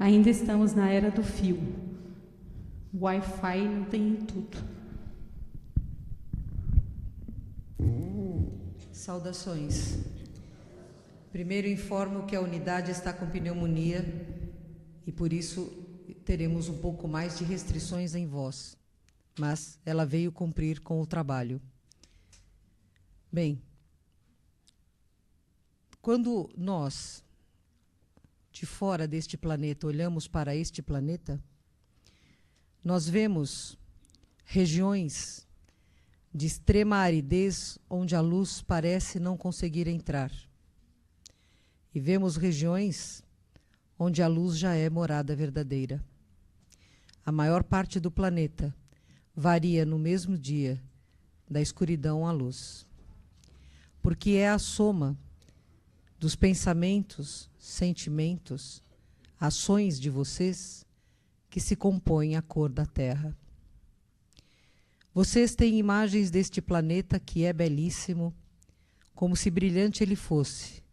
Ainda estamos na era do fio. Wi-Fi não tem em tudo. Saudações. Primeiro informo que a unidade está com pneumonia e por isso teremos um pouco mais de restrições em voz, mas ela veio cumprir com o trabalho. Bem, quando nós, de fora deste planeta, olhamos para este planeta, nós vemos regiões de extrema aridez onde a luz parece não conseguir entrar. E vemos regiões onde a luz já é morada verdadeira. A maior parte do planeta varia no mesmo dia da escuridão à luz. Porque é a soma dos pensamentos, sentimentos, ações de vocês que se compõem a cor da Terra. Vocês têm imagens deste planeta que é belíssimo, como se brilhante ele fosse,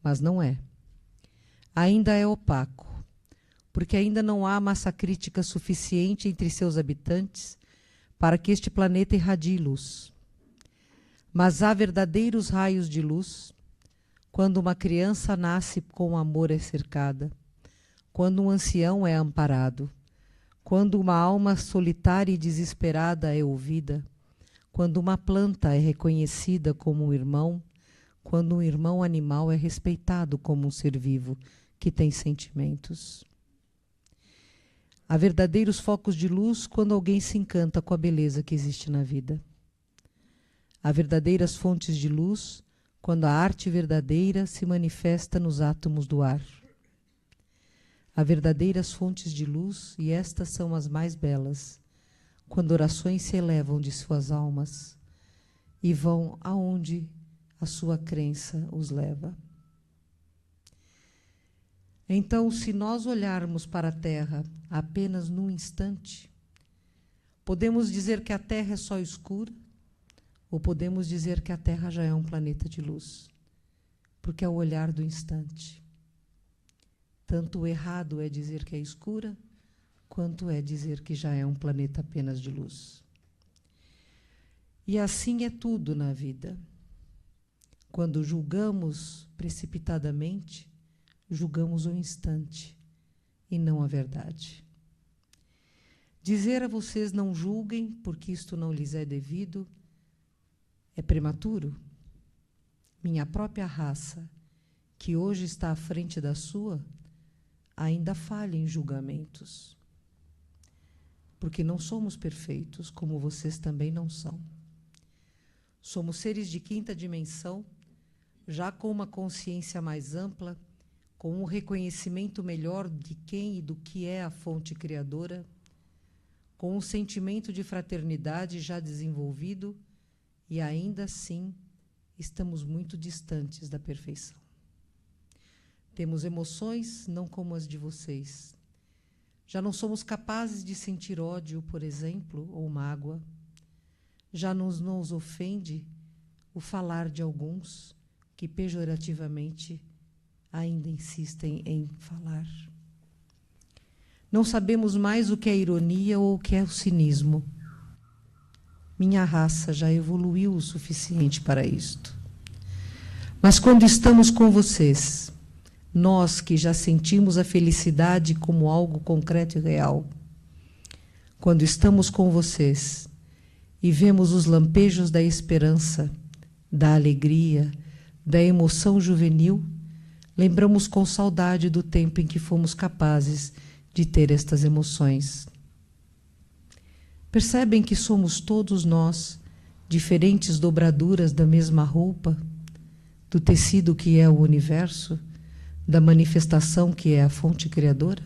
mas não é. Ainda é opaco, porque ainda não há massa crítica suficiente entre seus habitantes para que este planeta irradie luz. Mas há verdadeiros raios de luz quando uma criança nasce com amor é cercada, quando um ancião é amparado, quando uma alma solitária e desesperada é ouvida, quando uma planta é reconhecida como um irmão, quando um irmão animal é respeitado como um ser vivo que tem sentimentos. Há verdadeiros focos de luz quando alguém se encanta com a beleza que existe na vida. Há verdadeiras fontes de luz quando a arte verdadeira se manifesta nos átomos do ar. Há verdadeiras fontes de luz, e estas são as mais belas, quando orações se elevam de suas almas e vão aonde a sua crença os leva. Então, se nós olharmos para a Terra apenas num instante, podemos dizer que a Terra é só escura, ou podemos dizer que a Terra já é um planeta de luz, porque é o olhar do instante. Tanto o errado é dizer que é escura, quanto é dizer que já é um planeta apenas de luz. E assim é tudo na vida. Quando julgamos precipitadamente, julgamos o instante e não a verdade. Dizer a vocês não julguem porque isto não lhes é devido é prematuro. Minha própria raça, que hoje está à frente da sua, ainda falha em julgamentos. Porque não somos perfeitos, como vocês também não são. Somos seres de quinta dimensão, já com uma consciência mais ampla, com um reconhecimento melhor de quem e do que é a fonte criadora, com um sentimento de fraternidade já desenvolvido, e ainda assim estamos muito distantes da perfeição. Temos emoções não como as de vocês. Já não somos capazes de sentir ódio, por exemplo, ou mágoa. Já nos ofende o falar de alguns que pejorativamente ainda insistem em falar. Não sabemos mais o que é ironia ou o que é o cinismo. Minha raça já evoluiu o suficiente para isto. Mas quando estamos com vocês, nós que já sentimos a felicidade como algo concreto e real, quando estamos com vocês e vemos os lampejos da esperança, da alegria, da emoção juvenil, lembramos com saudade do tempo em que fomos capazes de ter estas emoções. Percebem que somos todos nós diferentes dobraduras da mesma roupa, do tecido que é o universo, da manifestação que é a fonte criadora?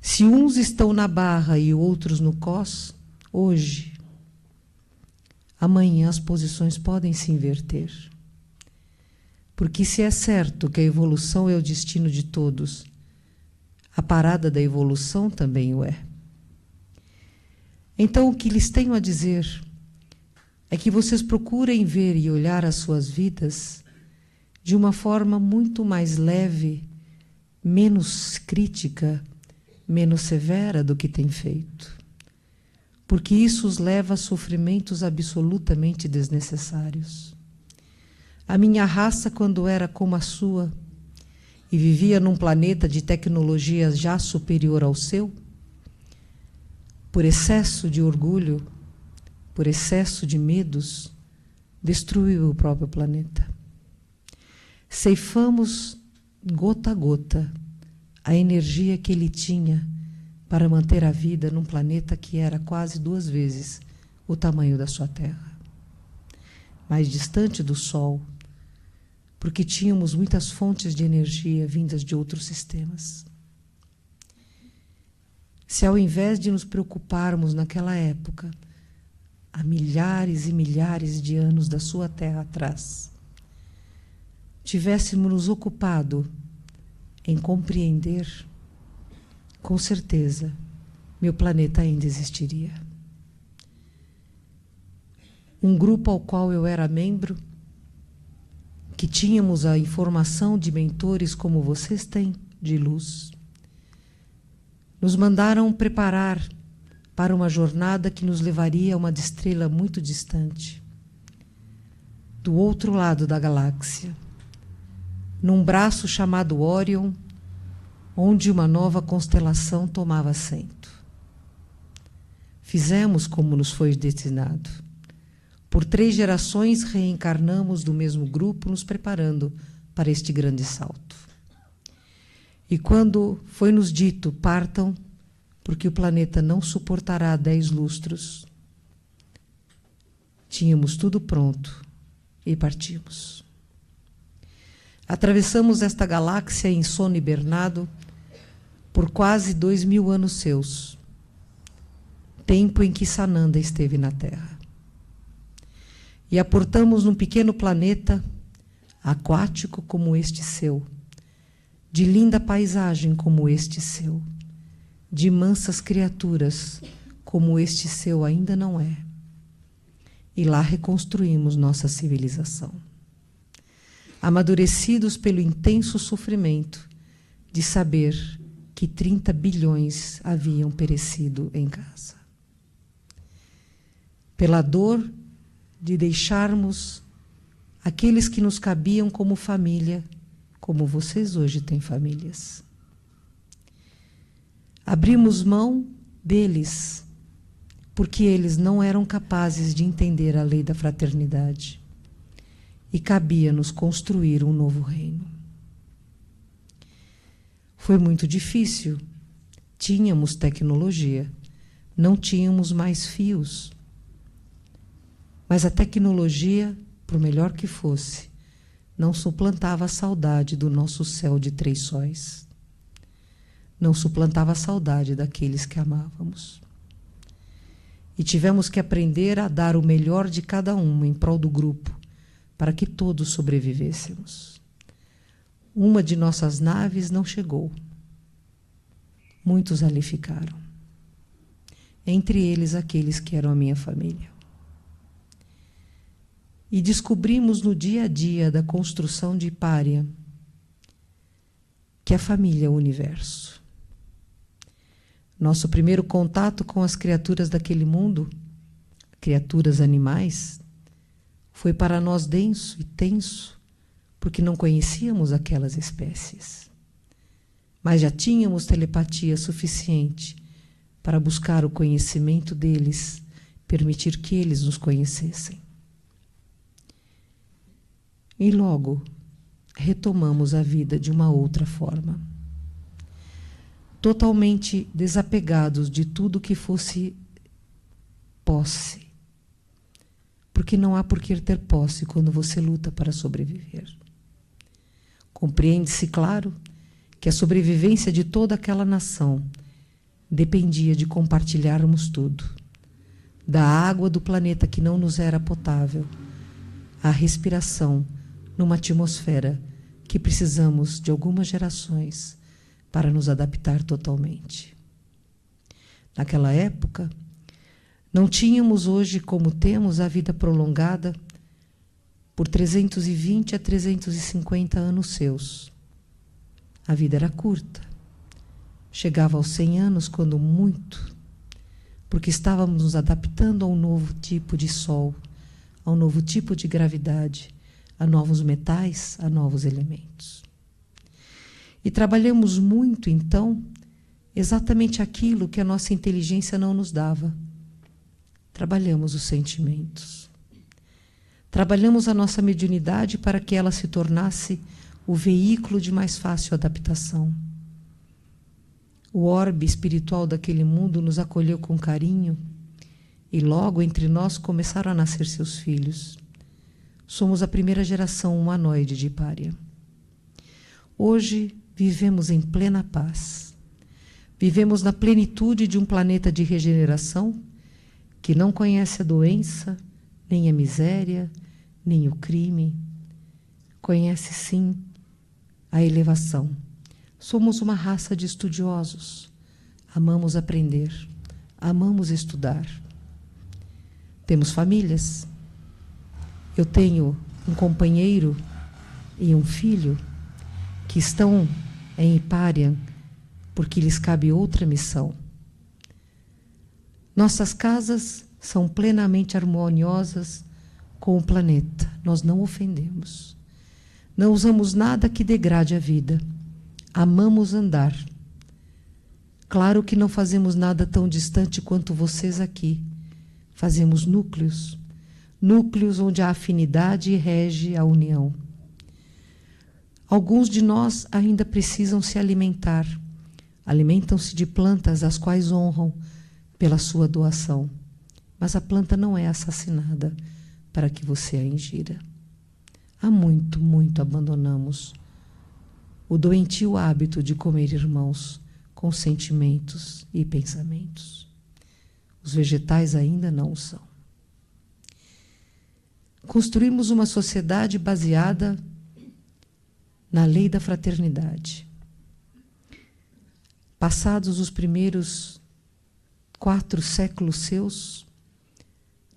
Se uns estão na barra e outros no cós, hoje, amanhã as posições podem se inverter. Porque se é certo que a evolução é o destino de todos, a parada da evolução também o é. Então, o que lhes tenho a dizer é que vocês procurem ver e olhar as suas vidas de uma forma muito mais leve, menos crítica, menos severa do que tem feito, porque isso os leva a sofrimentos absolutamente desnecessários. A minha raça, quando era como a sua, e vivia num planeta de tecnologia já superior ao seu, por excesso de orgulho, por excesso de medos, destruiu o próprio planeta. Ceifamos, gota a gota, a energia que ele tinha para manter a vida num planeta que era quase 2 vezes o tamanho da sua Terra. Mais distante do Sol, porque tínhamos muitas fontes de energia vindas de outros sistemas. Se ao invés de nos preocuparmos naquela época, há milhares e milhares de anos da sua Terra atrás, tivéssemos nos ocupado em compreender, com certeza, meu planeta ainda existiria. Um grupo ao qual eu era membro, que tínhamos a informação de mentores como vocês têm, de luz, nos mandaram preparar para uma jornada que nos levaria a uma estrela muito distante, do outro lado da galáxia, num braço chamado Órion, onde uma nova constelação tomava assento. Fizemos como nos foi destinado. Por 3 gerações reencarnamos do mesmo grupo, nos preparando para este grande salto. E quando foi-nos dito, partam, porque o planeta não suportará 10 lustros, tínhamos tudo pronto e partimos. Atravessamos esta galáxia em sono hibernado por quase 2000 anos seus, tempo em que Sananda esteve na Terra. E aportamos num pequeno planeta, aquático como este seu, de linda paisagem como este seu, de mansas criaturas como este seu ainda não é. E lá reconstruímos nossa civilização, amadurecidos pelo intenso sofrimento de saber que 30 bilhões haviam perecido em casa. Pela dor de deixarmos aqueles que nos cabiam como família, como vocês hoje têm famílias. Abrimos mão deles, porque eles não eram capazes de entender a lei da fraternidade, e cabia-nos construir um novo reino. Foi muito difícil. Tínhamos tecnologia, não tínhamos mais fios. Mas a tecnologia, por melhor que fosse, não suplantava a saudade do nosso céu de 3 sóis. Não suplantava a saudade daqueles que amávamos. E tivemos que aprender a dar o melhor de cada um em prol do grupo, para que todos sobrevivêssemos. Uma de nossas naves não chegou. Muitos ali ficaram. Entre eles, aqueles que eram a minha família. E descobrimos no dia a dia da construção de Hyparia que a família é o universo. Nosso primeiro contato com as criaturas daquele mundo, criaturas animais, foi para nós denso e tenso, porque não conhecíamos aquelas espécies. Mas já tínhamos telepatia suficiente para buscar o conhecimento deles, permitir que eles nos conhecessem. E logo retomamos a vida de uma outra forma. Totalmente desapegados de tudo que fosse posse. Porque não há por que ter posse quando você luta para sobreviver. Compreende-se, claro, que a sobrevivência de toda aquela nação dependia de compartilharmos tudo. Da água do planeta que não nos era potável, à respiração numa atmosfera que precisamos de algumas gerações para nos adaptar totalmente. Naquela época, não tínhamos hoje como temos a vida prolongada por 320 a 350 anos seus. A vida era curta. Chegava aos 100 anos, quando muito, porque estávamos nos adaptando a um novo tipo de sol, a um novo tipo de gravidade, a novos metais, a novos elementos. E trabalhamos muito, então, exatamente aquilo que a nossa inteligência não nos dava. Trabalhamos os sentimentos. Trabalhamos a nossa mediunidade para que ela se tornasse o veículo de mais fácil adaptação. O orbe espiritual daquele mundo nos acolheu com carinho e logo entre nós começaram a nascer seus filhos. Somos a primeira geração humanoide de Hipária. Hoje vivemos em plena paz. Vivemos na plenitude de um planeta de regeneração que não conhece a doença, nem a miséria, nem o crime. Conhece, sim, a elevação. Somos uma raça de estudiosos. Amamos aprender, amamos estudar. Temos famílias. Eu tenho um companheiro e um filho que estão em Hipária porque lhes cabe outra missão. Nossas casas são plenamente harmoniosas com o planeta. Nós não ofendemos. Não usamos nada que degrade a vida. Amamos andar. Claro que não fazemos nada tão distante quanto vocês aqui. Fazemos núcleos. Núcleos onde a afinidade rege a união. Alguns de nós ainda precisam se alimentar. Alimentam-se de plantas as quais honram pela sua doação. Mas a planta não é assassinada para que você a ingira. Há muito, muito abandonamos o doentio hábito de comer irmãos com sentimentos e pensamentos. Os vegetais ainda não o são. Construímos uma sociedade baseada na lei da fraternidade. Passados os primeiros 4 séculos seus,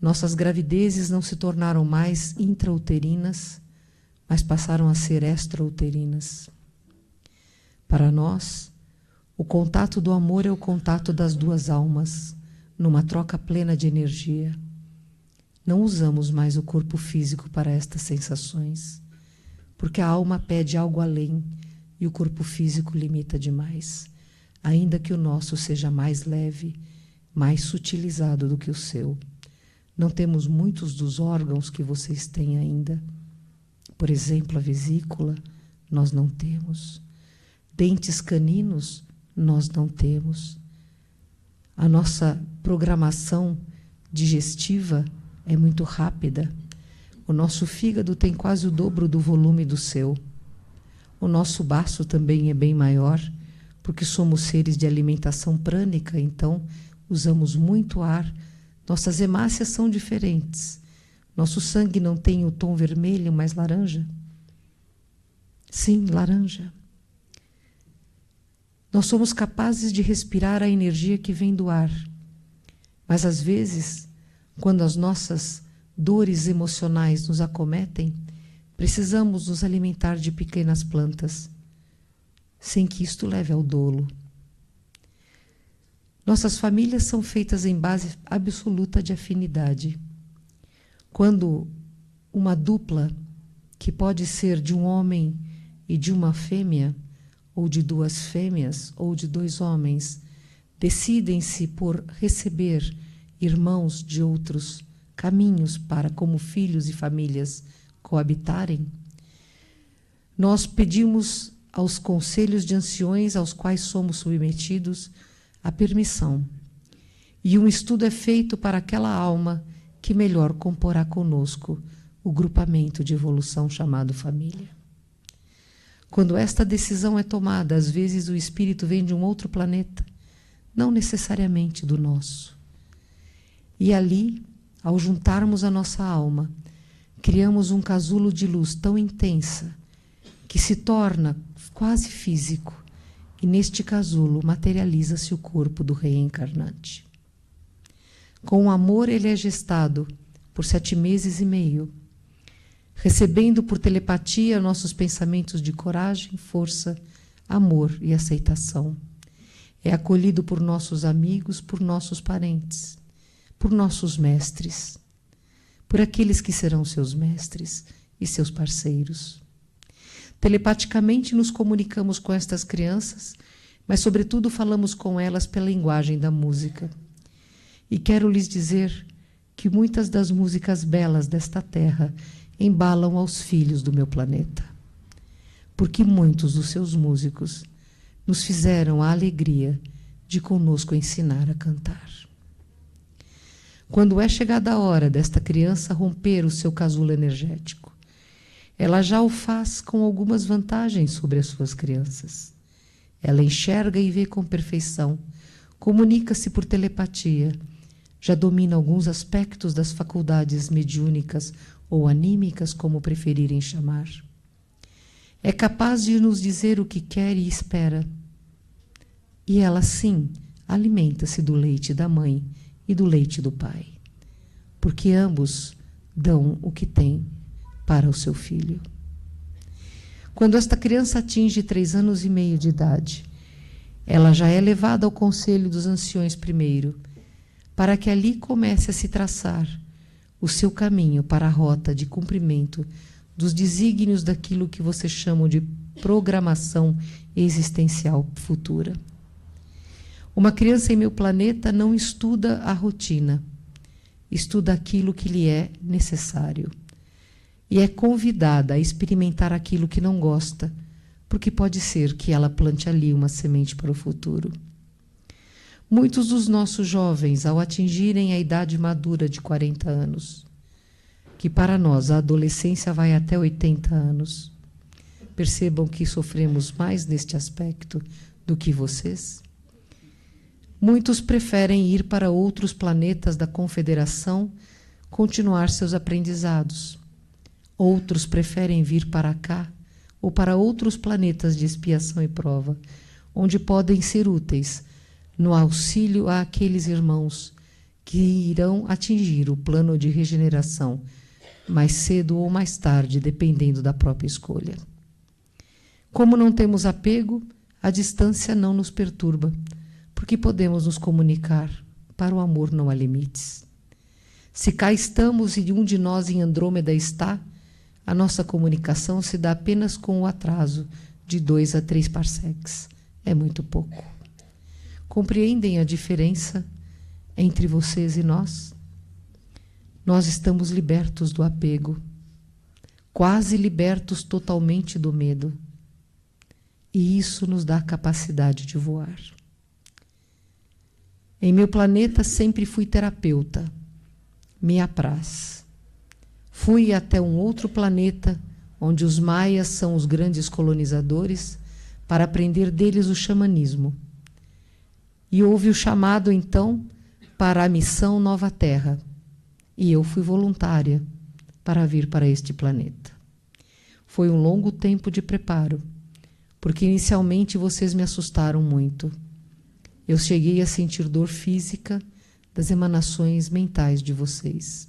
nossas gravidezes não se tornaram mais intrauterinas, mas passaram a ser extrauterinas. Para nós, o contato do amor é o contato das 2 almas, numa troca plena de energia. Não usamos mais o corpo físico para estas sensações, porque a alma pede algo além e o corpo físico limita demais, ainda que o nosso seja mais leve, mais sutilizado do que o seu. Não temos muitos dos órgãos que vocês têm ainda. Por exemplo, a vesícula, nós não temos. Dentes caninos, nós não temos. A nossa programação digestiva é muito rápida. O nosso fígado tem quase o dobro do volume do seu. O nosso baço também é bem maior, porque somos seres de alimentação prânica, então usamos muito ar. Nossas hemácias são diferentes. Nosso sangue não tem o tom vermelho, mas laranja. Sim, laranja. Nós somos capazes de respirar a energia que vem do ar. Mas, às vezes, quando as nossas dores emocionais nos acometem, precisamos nos alimentar de pequenas plantas, sem que isto leve ao dolo. Nossas famílias são feitas em base absoluta de afinidade. Quando uma dupla, que pode ser de um homem e de uma fêmea, ou de 2 fêmeas, ou de 2 homens, decidem-se por receber irmãos de outros caminhos para, como filhos e famílias, coabitarem, nós pedimos aos conselhos de anciões aos quais somos submetidos a permissão. E um estudo é feito para aquela alma que melhor comporá conosco o grupamento de evolução chamado família. Quando esta decisão é tomada, às vezes o espírito vem de um outro planeta, não necessariamente do nosso. E ali, ao juntarmos a nossa alma, criamos um casulo de luz tão intensa que se torna quase físico, e neste casulo materializa-se o corpo do reencarnante. Com o amor ele é gestado por 7 meses e meio, recebendo por telepatia nossos pensamentos de coragem, força, amor e aceitação. É acolhido por nossos amigos, por nossos parentes, por nossos mestres, por aqueles que serão seus mestres e seus parceiros. Telepaticamente nos comunicamos com estas crianças, mas sobretudo falamos com elas pela linguagem da música. E quero lhes dizer que muitas das músicas belas desta terra embalam aos filhos do meu planeta, porque muitos dos seus músicos nos fizeram a alegria de conosco ensinar a cantar. Quando é chegada a hora desta criança romper o seu casulo energético, ela já o faz com algumas vantagens sobre as suas crianças. Ela enxerga e vê com perfeição, comunica-se por telepatia, já domina alguns aspectos das faculdades mediúnicas ou anímicas, como preferirem chamar. É capaz de nos dizer o que quer e espera. E ela, sim, alimenta-se do leite da mãe e do leite do pai, porque ambos dão o que têm para o seu filho. Quando esta criança atinge 3 anos e meio de idade, ela já é levada ao conselho dos anciões primeiro, para que ali comece a se traçar o seu caminho para a rota de cumprimento dos desígnios daquilo que vocês chamam de programação existencial futura. Uma criança em meu planeta não estuda a rotina, estuda aquilo que lhe é necessário. E é convidada a experimentar aquilo que não gosta, porque pode ser que ela plante ali uma semente para o futuro. Muitos dos nossos jovens, ao atingirem a idade madura de 40 anos, que para nós a adolescência vai até 80 anos, percebam que sofremos mais neste aspecto do que vocês. Muitos preferem ir para outros planetas da Confederação, continuar seus aprendizados. Outros preferem vir para cá ou para outros planetas de expiação e prova, onde podem ser úteis no auxílio àqueles irmãos que irão atingir o plano de regeneração mais cedo ou mais tarde, dependendo da própria escolha. Como não temos apego, a distância não nos perturba, porque podemos nos comunicar. Para o amor não há limites. Se cá estamos e um de nós em Andrômeda está, a nossa comunicação se dá apenas com o atraso de 2 a 3 parsecs. É muito pouco. Compreendem a diferença entre vocês e nós? Nós estamos libertos do apego, quase libertos totalmente do medo. E isso nos dá a capacidade de voar. Em meu planeta sempre fui terapeuta. Me apraz. Fui até um outro planeta, onde os maias são os grandes colonizadores, para aprender deles o xamanismo. E houve o chamado, então, para a missão Nova Terra. E eu fui voluntária para vir para este planeta. Foi um longo tempo de preparo, porque inicialmente vocês me assustaram muito. Eu cheguei a sentir dor física das emanações mentais de vocês.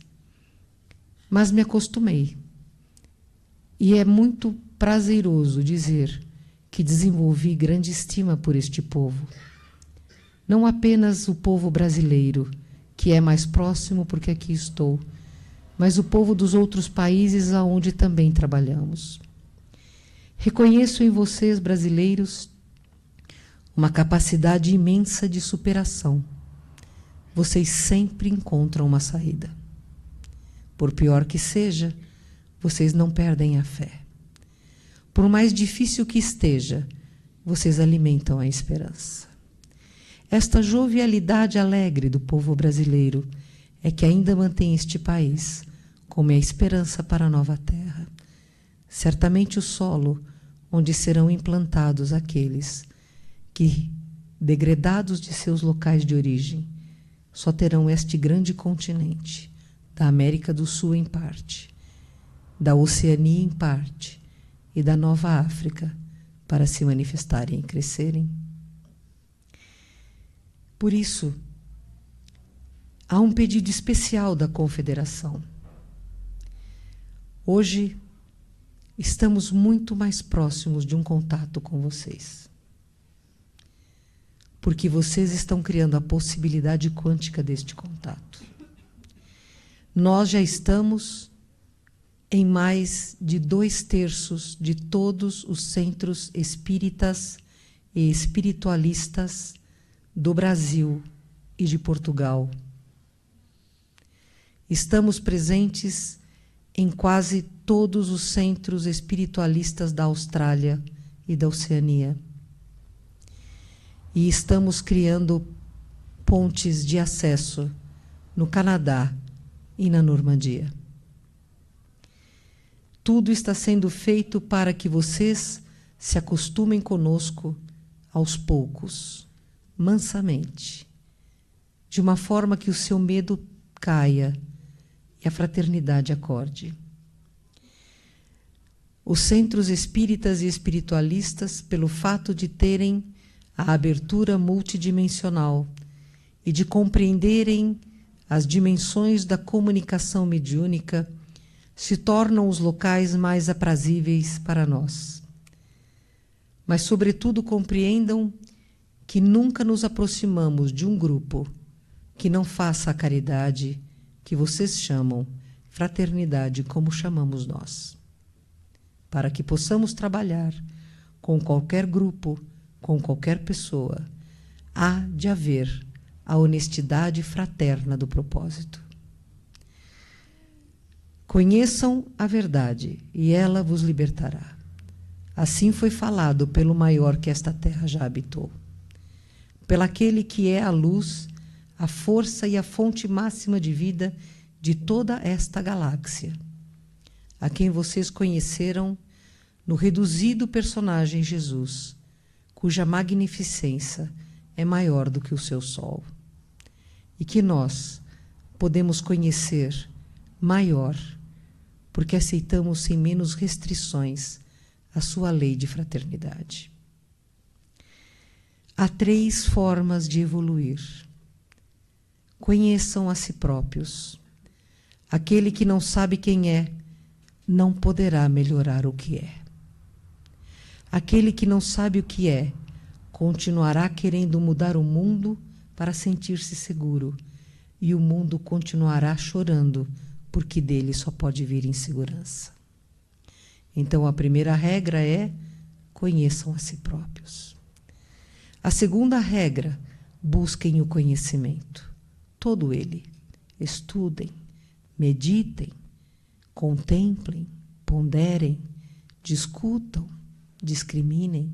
Mas me acostumei. E é muito prazeroso dizer que desenvolvi grande estima por este povo. Não apenas o povo brasileiro, que é mais próximo porque aqui estou, mas o povo dos outros países aonde também trabalhamos. Reconheço em vocês, brasileiros, uma capacidade imensa de superação. Vocês sempre encontram uma saída. Por pior que seja, vocês não perdem a fé. Por mais difícil que esteja, vocês alimentam a esperança. Esta jovialidade alegre do povo brasileiro é que ainda mantém este país como a esperança para a nova terra. Certamente o solo onde serão implantados aqueles que, degredados de seus locais de origem, só terão este grande continente, da América do Sul em parte, da Oceania em parte e da Nova África, para se manifestarem e crescerem. Por isso, há um pedido especial da Confederação. Hoje, estamos muito mais próximos de um contato com vocês. porque vocês estão criando a possibilidade quântica deste contato. Nós já estamos em mais de 2/3 de todos os centros espíritas e espiritualistas do Brasil e de Portugal. Estamos presentes em quase todos os centros espiritualistas da Austrália e da Oceania. E estamos criando pontes de acesso no Canadá e na Normandia. Tudo está sendo feito para que vocês se acostumem conosco aos poucos, mansamente, de uma forma que o seu medo caia e a fraternidade acorde. Os centros espíritas e espiritualistas, pelo fato de terem a abertura multidimensional e de compreenderem as dimensões da comunicação mediúnica, se tornam os locais mais aprazíveis para nós. Mas, sobretudo, compreendam que nunca nos aproximamos de um grupo que não faça a caridade que vocês chamam fraternidade, como chamamos nós. Para que possamos trabalhar com qualquer grupo, com qualquer pessoa, há de haver a honestidade fraterna do propósito. Conheçam a verdade e ela vos libertará. Assim foi falado pelo maior que esta terra já habitou. Pelaquele que é a luz, a força e a fonte máxima de vida de toda esta galáxia, a quem vocês conheceram no reduzido personagem Jesus, cuja magnificência é maior do que o seu sol, e que nós podemos conhecer maior, porque aceitamos sem menos restrições a sua lei de fraternidade. Há 3 formas de evoluir. Conheçam a si próprios. Aquele que não sabe quem é, não poderá melhorar o que é. Aquele que não sabe o que é, continuará querendo mudar o mundo para sentir-se seguro, e o mundo continuará chorando, porque dele só pode vir insegurança. Então, a primeira regra é: conheçam a si próprios. A segunda regra: busquem o conhecimento, todo ele. Estudem, meditem, contemplem, ponderem, discutam, discriminem.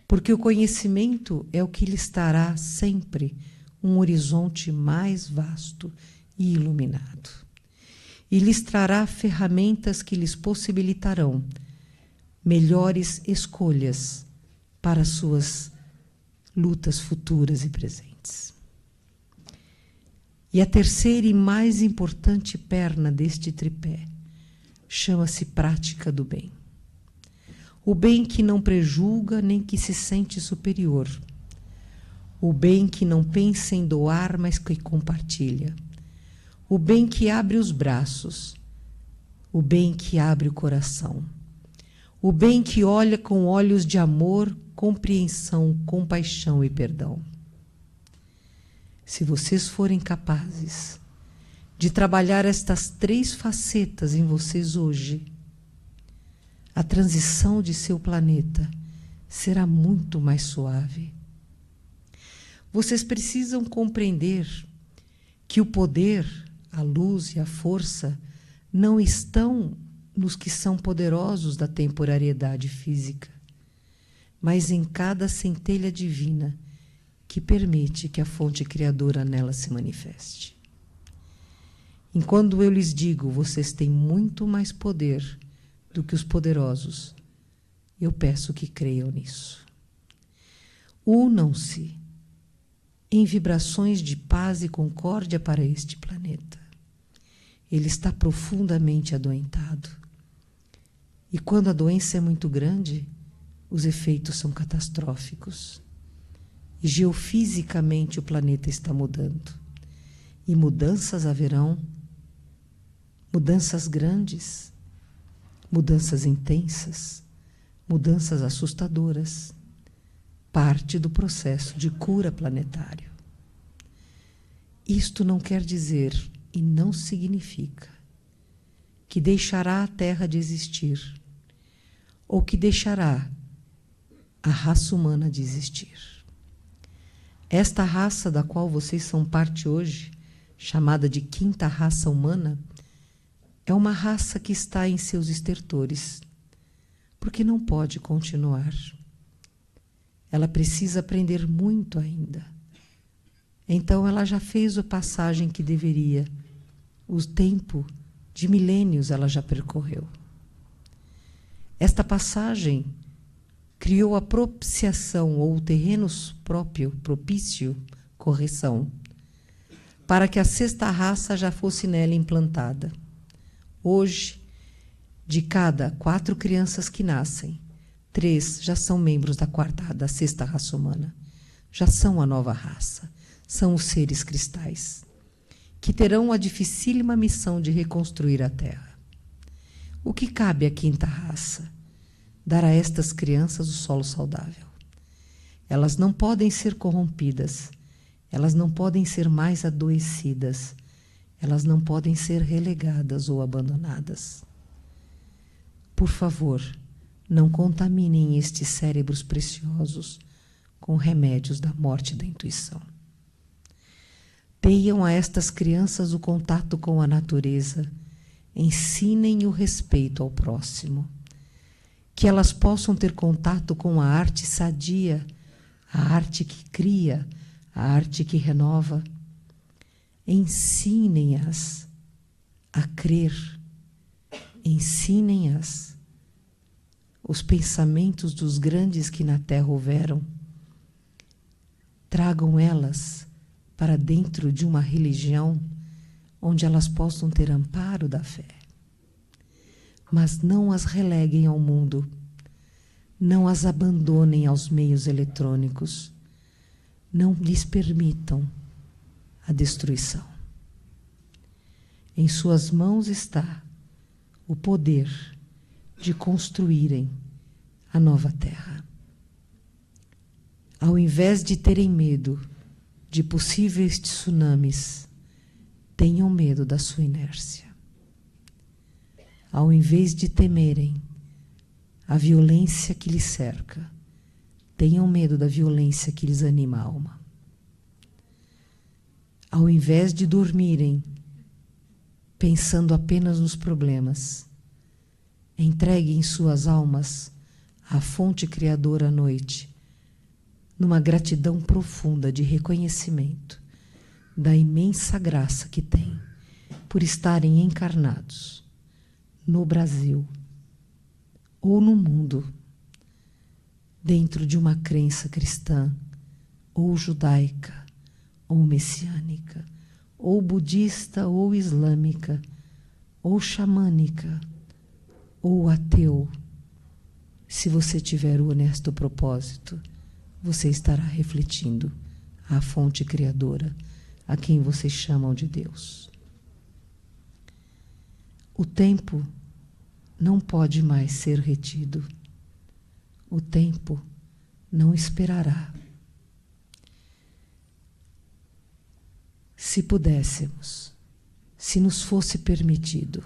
Porque o conhecimento é o que lhes dará sempre um horizonte mais vasto e iluminado. E lhes trará ferramentas que lhes possibilitarão melhores escolhas para suas lutas futuras e presentes. E a terceira e mais importante perna deste tripé chama-se prática do bem. O bem que não prejulga nem que se sente superior. O bem que não pensa em doar, mas que compartilha. O bem que abre os braços. O bem que abre o coração. O bem que olha com olhos de amor, compreensão, compaixão e perdão. Se vocês forem capazes de trabalhar estas 3 facetas em vocês hoje, a transição de seu planeta será muito mais suave. Vocês precisam compreender que o poder, a luz e a força não estão nos que são poderosos da temporariedade física, mas em cada centelha divina que permite que a fonte criadora nela se manifeste. Enquanto eu lhes digo, vocês têm muito mais poder do que os poderosos, eu peço que creiam nisso. Unam-se em vibrações de paz e concórdia para este planeta. Ele está profundamente adoentado. E quando a doença é muito grande, os efeitos são catastróficos. E geofisicamente o planeta está mudando. E mudanças haverão, mudanças grandes, mudanças intensas, mudanças assustadoras. parte do processo de cura planetário. Isto não quer dizer e não significa que deixará a Terra de existir ou que deixará a raça humana de existir. Esta raça da qual vocês são parte hoje, chamada de quinta raça humana, é uma raça que está em seus estertores, porque não pode continuar. Ela precisa aprender muito ainda. Então ela já fez a passagem que deveria. O tempo de milênios ela já percorreu. Esta passagem criou a propiciação, ou o terreno próprio, propício, correção, para que a sexta raça já fosse nela implantada. Hoje, de cada 4 crianças que nascem, 3 já são membros da sexta raça humana. Já são a nova raça. São os seres cristais, que terão a dificílima missão de reconstruir a Terra. O que cabe à quinta raça? Dar a estas crianças o solo saudável. Elas não podem ser corrompidas, elas não podem ser mais adoecidas, elas não podem ser relegadas ou abandonadas. Por favor, não contaminem estes cérebros preciosos com remédios da morte da intuição. Deem a estas crianças o contato com a natureza, ensinem o respeito ao próximo, que elas possam ter contato com a arte sadia, a arte que cria, a arte que renova. Ensinem-as a crer, ensinem-as os pensamentos dos grandes que na Terra houveram. Tragam elas para dentro de uma religião onde elas possam ter amparo da fé. Mas não as releguem ao mundo, não as abandonem aos meios eletrônicos, não lhes permitam a destruição. Em suas mãos está o poder de construírem a nova Terra. Ao invés de terem medo de possíveis tsunamis, tenham medo da sua inércia. Ao invés de temerem a violência que lhes cerca, tenham medo da violência que lhes anima a alma. Ao invés de dormirem pensando apenas nos problemas, entreguem suas almas à fonte criadora à noite, numa gratidão profunda de reconhecimento da imensa graça que têm por estarem encarnados no Brasil ou no mundo, dentro de uma crença cristã, ou judaica, ou messiânica, ou budista, ou islâmica, ou xamânica, ou ateu. Se você tiver o honesto propósito, você estará refletindo a fonte criadora, a quem vocês chamam de Deus. O tempo não pode mais ser retido. O tempo não esperará. Se pudéssemos, se nos fosse permitido,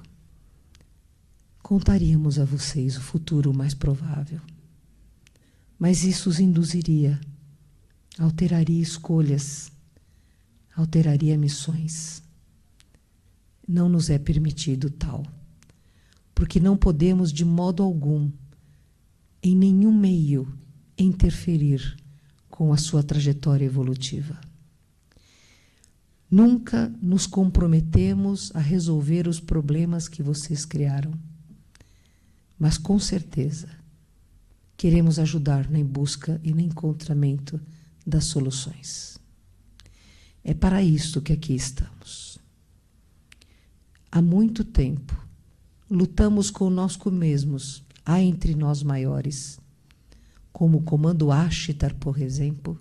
contaríamos a vocês o futuro mais provável. Mas isso os induziria, alteraria escolhas, alteraria missões. Não nos é permitido tal, porque não podemos de modo algum, em nenhum meio, interferir com a sua trajetória evolutiva. Nunca nos comprometemos a resolver os problemas que vocês criaram, mas com certeza queremos ajudar na busca e no encontramento das soluções. É para isso que aqui estamos. Há muito tempo lutamos conosco mesmos, há entre nós maiores, como o Comando Ashtar, por exemplo,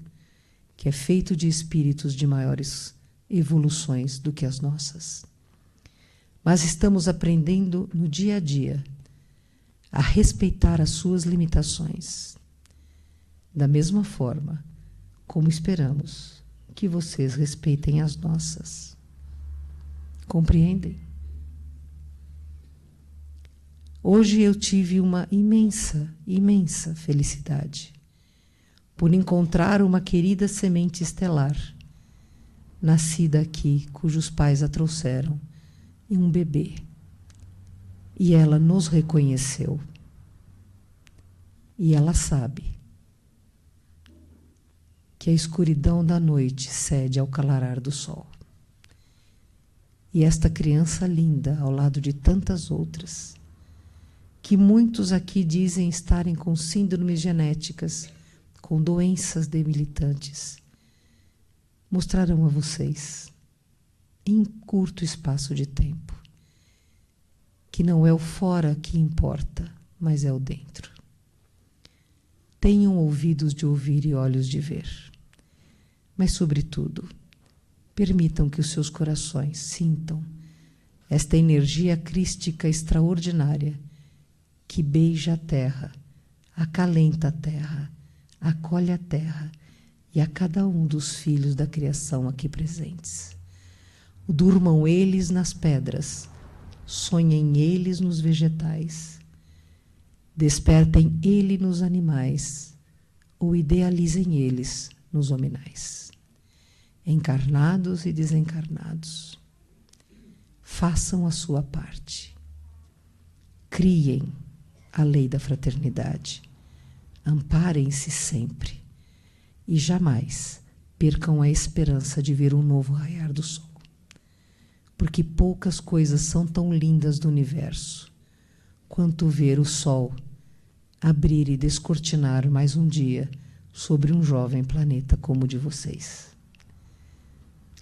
que é feito de espíritos de maiores evoluções do que as nossas. Mas estamos aprendendo no dia a dia a respeitar as suas limitações, da mesma forma como esperamos que vocês respeitem as nossas. Compreendem? Hoje eu tive uma imensa, imensa felicidade por encontrar uma querida semente estelar, nascida aqui, cujos pais a trouxeram, e um bebê. E ela nos reconheceu. E ela sabe que a escuridão da noite cede ao clarear do sol. E esta criança linda, ao lado de tantas outras, que muitos aqui dizem estarem com síndromes genéticas, com doenças debilitantes, mostrarão a vocês, em curto espaço de tempo, que não é o fora que importa, mas é o dentro. Tenham ouvidos de ouvir e olhos de ver, mas, sobretudo, permitam que os seus corações sintam esta energia crística extraordinária que beija a terra, acalenta a terra, acolhe a terra e a cada um dos filhos da criação aqui presentes. Durmam eles nas pedras, sonhem eles nos vegetais, despertem ele nos animais ou idealizem eles nos hominais, encarnados e desencarnados. Façam a sua parte. Criem a lei da fraternidade. Amparem-se sempre e jamais percam a esperança de ver um novo raiar do sol. Porque poucas coisas são tão lindas do universo quanto ver o sol abrir e descortinar mais um dia sobre um jovem planeta como o de vocês.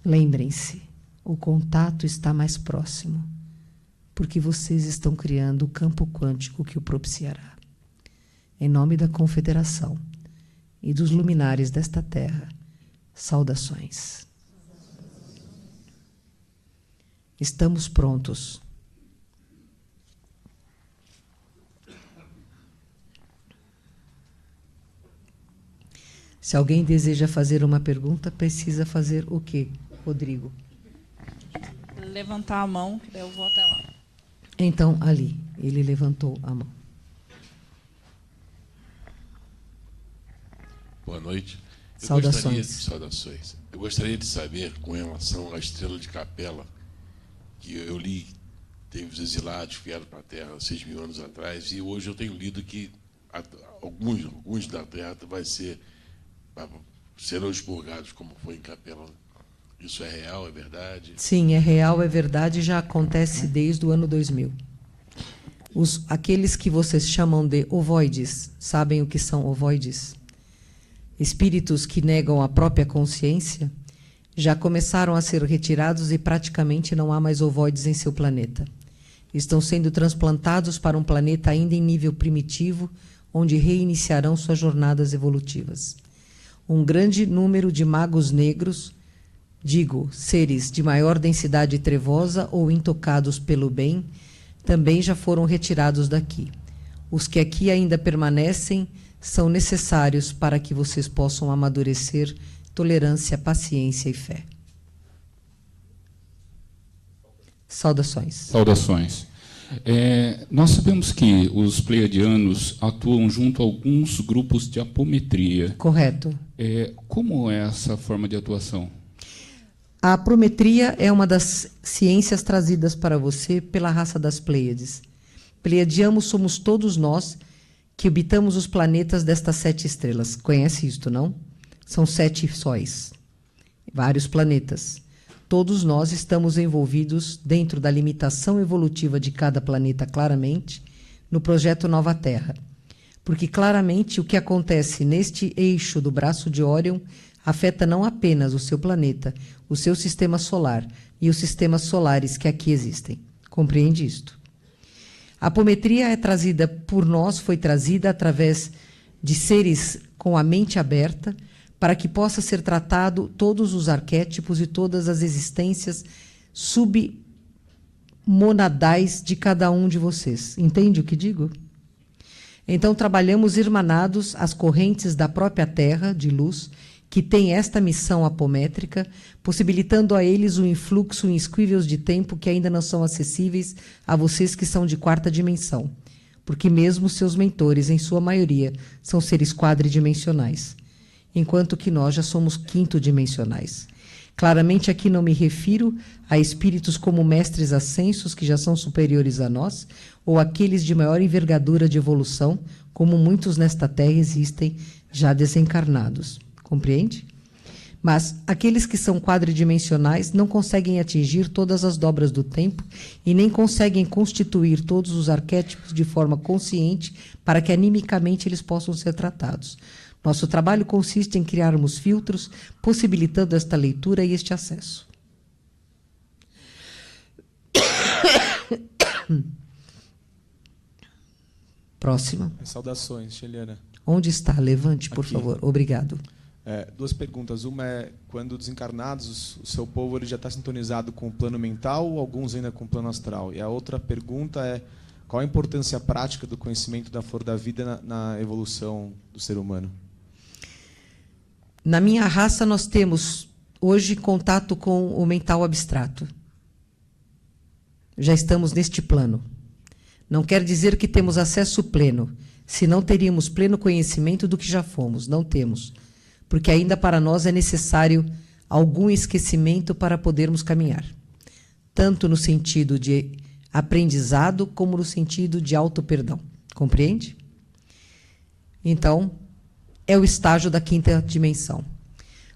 Lembrem-se, o contato está mais próximo, porque vocês estão criando o campo quântico que o propiciará. Em nome da Confederação e dos luminares desta terra, saudações. Estamos prontos. Se alguém deseja fazer uma pergunta, precisa fazer o quê, Rodrigo? Levantar a mão, que daí eu vou até lá. Então, ali, ele levantou a mão. Boa noite. Saudações. Saudações. Eu gostaria de saber, com relação à estrela de Capela, que eu li, teve os exilados que vieram para a Terra 6.000 anos atrás, e hoje eu tenho lido que alguns da Terra serão expurgados, como foi em Capela. Isso é real, é verdade? Sim, é real, é verdade, já acontece desde o ano 2000. Aqueles que vocês chamam de ovoides, sabem o que são ovoides? Espíritos que negam a própria consciência, já começaram a ser retirados e praticamente não há mais ovoides em seu planeta. Estão sendo transplantados para um planeta ainda em nível primitivo, onde reiniciarão suas jornadas evolutivas. Um grande número de magos negros, digo, seres de maior densidade trevosa ou intocados pelo bem, também já foram retirados daqui. Os que aqui ainda permanecem são necessários para que vocês possam amadurecer tolerância, paciência e fé. Saudações. Saudações. Nós sabemos que os pleiadianos atuam junto a alguns grupos de apometria. Correto. Como é essa forma de atuação? A apometria é uma das ciências trazidas para você pela raça das Pleiades. Pleiadianos somos todos nós que habitamos os planetas destas 7 estrelas. Conhece isto, não? São 7 sóis, vários planetas. Todos nós estamos envolvidos dentro da limitação evolutiva de cada planeta, claramente, no projeto Nova Terra. Porque, claramente, o que acontece neste eixo do braço de Órion afeta não apenas o seu planeta, o seu sistema solar e os sistemas solares que aqui existem. Compreende isto? A apometria é trazida por nós, foi trazida através de seres com a mente aberta, para que possa ser tratado todos os arquétipos e todas as existências submonadais de cada um de vocês. Entende o que digo? Então, trabalhamos irmanados às correntes da própria Terra, de luz, que tem esta missão apométrica, possibilitando a eles um influxo em esquíveis de tempo que ainda não são acessíveis a vocês que são de 4ª dimensão, porque mesmo seus mentores, em sua maioria, são seres quadridimensionais, enquanto que nós já somos 5º-dimensionais. Claramente aqui não me refiro a espíritos como mestres ascensos, que já são superiores a nós, ou aqueles de maior envergadura de evolução, como muitos nesta Terra existem, já desencarnados. Compreende? Mas aqueles que são quadridimensionais não conseguem atingir todas as dobras do tempo e nem conseguem constituir todos os arquétipos de forma consciente para que animicamente eles possam ser tratados. Nosso trabalho consiste em criarmos filtros, possibilitando esta leitura e este acesso. Próxima. Saudações, Sheliana. Onde está? Levante, por Aqui. favor. Obrigado. 2 perguntas. Uma é, quando desencarnados, o seu povo ele já está sintonizado com o plano mental ou alguns ainda com o plano astral? E a outra pergunta é, qual a importância prática do conhecimento da flor da vida na evolução do ser humano? Na minha raça, nós temos hoje contato com o mental abstrato. Já estamos neste plano. Não quer dizer que temos acesso pleno, senão teríamos pleno conhecimento do que já fomos. Não temos, porque ainda para nós é necessário algum esquecimento para podermos caminhar, tanto no sentido de aprendizado como no sentido de auto-perdão. Compreende? Então, é o estágio da 5ª dimensão.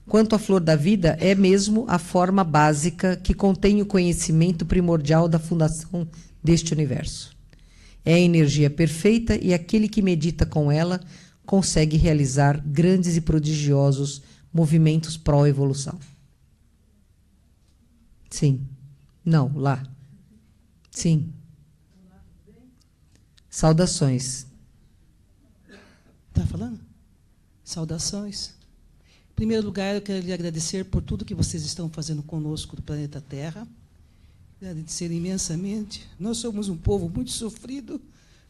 Quanto à flor da vida, é mesmo a forma básica que contém o conhecimento primordial da fundação deste universo. É a energia perfeita e aquele que medita com ela consegue realizar grandes e prodigiosos movimentos pró-evolução. Sim. Não, lá. Sim. Saudações. Está falando? Saudações. Em primeiro lugar, eu quero lhe agradecer por tudo que vocês estão fazendo conosco do planeta Terra. Agradecer imensamente. Nós somos um povo muito sofrido,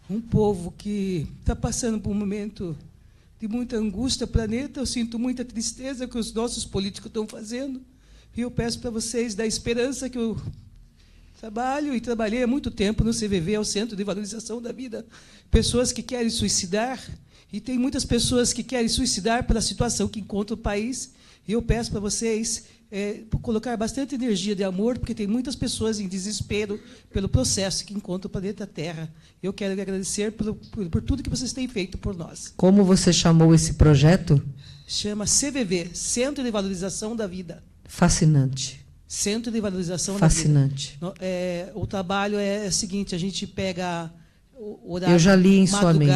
um povo que está passando por um momento de muita angústia no planeta. Eu sinto muita tristeza que os nossos políticos estão fazendo. E eu peço para vocês da esperança que eu trabalho e trabalhei há muito tempo no CVV, ao Centro de Valorização da Vida. Pessoas que querem suicidar, e tem muitas pessoas que querem suicidar pela situação que encontra o país. E eu peço para vocês colocar bastante energia de amor, porque tem muitas pessoas em desespero pelo processo que encontra o planeta Terra. Eu quero lhe agradecer por tudo que vocês têm feito por nós. Como você chamou esse projeto? Chama CVV, Centro de Valorização da Vida. Fascinante. Centro de Valorização Fascinante. da Vida. O trabalho é o seguinte, a gente pega o horário eu já li em sua mente.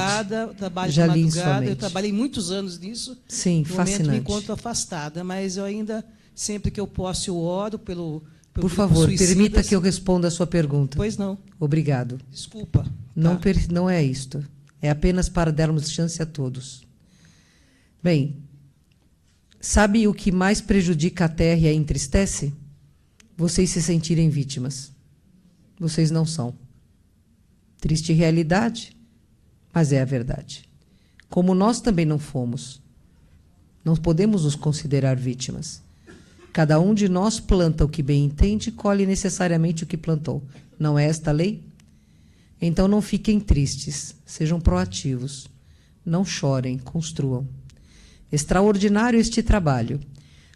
Trabalho já de li madrugada. em sua mente. Eu trabalhei muitos anos nisso. Sim, no fascinante. momento me encontro afastada, mas eu ainda, sempre que eu posso, eu oro pelo Por favor, suicidas. permita que eu responda a sua pergunta. Pois não. Obrigado. Desculpa. Não, Tá. não é isto. É apenas para darmos chance a todos. Bem, sabe o que mais prejudica a Terra e a entristece? Vocês se sentirem vítimas. Vocês não são. Triste realidade, mas é a verdade. Como nós também não fomos, não podemos nos considerar vítimas. Cada um de nós planta o que bem entende e colhe necessariamente o que plantou. Não é esta a lei? Então não fiquem tristes, sejam proativos. Não chorem, construam. Extraordinário este trabalho,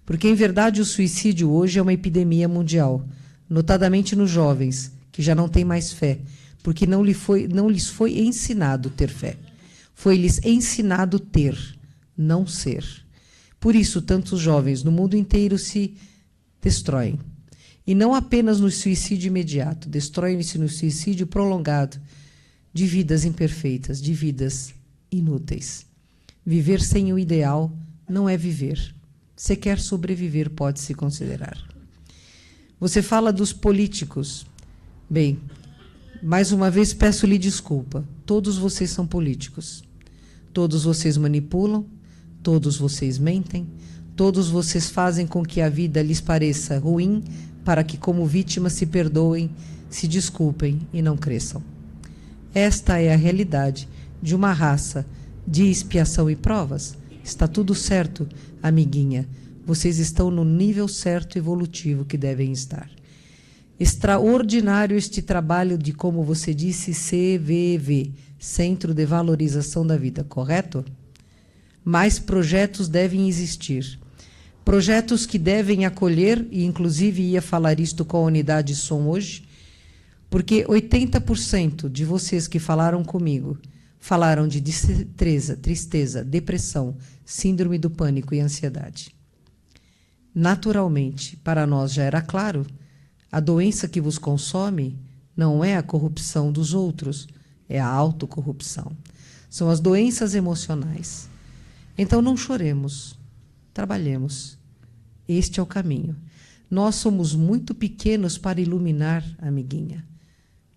porque, em verdade, o suicídio hoje é uma epidemia mundial, notadamente nos jovens, que já não têm mais fé, porque não lhes foi ensinado ter fé. Foi-lhes ensinado ter, não ser. Por isso, tantos jovens no mundo inteiro se destroem. E não apenas no suicídio imediato, destroem-se no suicídio prolongado de vidas imperfeitas, de vidas inúteis. Viver sem o ideal não é viver. Se quer sobreviver, pode se considerar. Você fala dos políticos. Bem, mais uma vez peço-lhe desculpa. Todos vocês são políticos. Todos vocês manipulam, todos vocês mentem, todos vocês fazem com que a vida lhes pareça ruim para que, como vítimas, se perdoem, se desculpem e não cresçam. Esta é a realidade de uma raça de expiação e provas? Está tudo certo, amiguinha. Vocês estão no nível certo evolutivo que devem estar. Extraordinário este trabalho de, como você disse, CVV, Centro de Valorização da Vida, correto? Mais projetos devem existir. Projetos que devem acolher, e inclusive ia falar isto com a unidade som hoje, porque 80% de vocês que falaram comigo falaram de tristeza, depressão, síndrome do pânico e ansiedade. Naturalmente, para nós já era claro, a doença que vos consome não é a corrupção dos outros, é a autocorrupção. São as doenças emocionais. Então não choremos, trabalhemos. Este é o caminho. Nós somos muito pequenos para iluminar, amiguinha.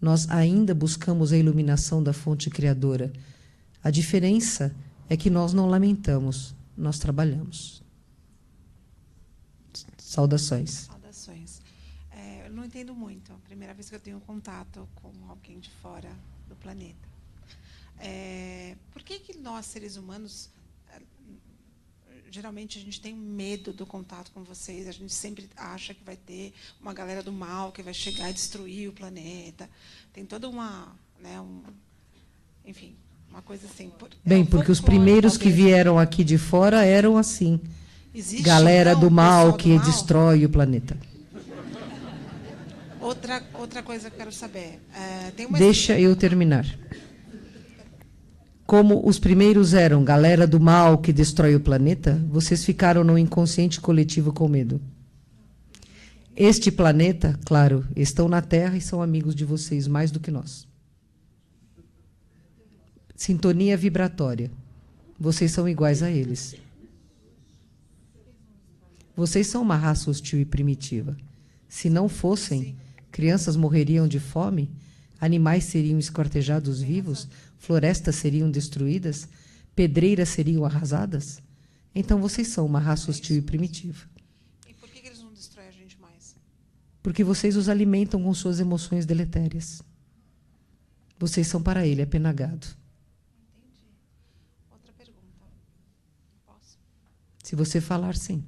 Nós ainda buscamos a iluminação da fonte criadora. A diferença é que nós não lamentamos, nós trabalhamos. Saudações. Saudações. Eu não entendo muito. Primeira vez que eu tenho contato com alguém de fora do planeta. Por que nós, seres humanos, geralmente a gente tem medo do contato com vocês? A gente sempre acha que vai ter uma galera do mal que vai chegar e destruir o planeta. Tem toda uma, né, enfim, uma coisa assim. Bem, porque os primeiros que vieram aqui de fora eram assim. Existe, galera então, do mal do que mal? destrói o planeta. Outra coisa que eu quero saber. Deixa eu terminar. Como os primeiros eram galera do mal que destrói o planeta, vocês ficaram no inconsciente coletivo com medo. Este planeta, claro, estão na Terra e são amigos de vocês mais do que nós. Sintonia vibratória. Vocês são iguais a eles. Vocês são uma raça hostil e primitiva. Se não fossem, crianças morreriam de fome, animais seriam esquartejados vivos, florestas seriam destruídas, pedreiras seriam arrasadas. Então vocês são uma raça hostil e primitiva. E por que eles não destroem a gente mais? Porque vocês os alimentam com suas emoções deletérias. Vocês são para ele apenagado. Entendi. Outra pergunta. Posso? Se você falar, sim.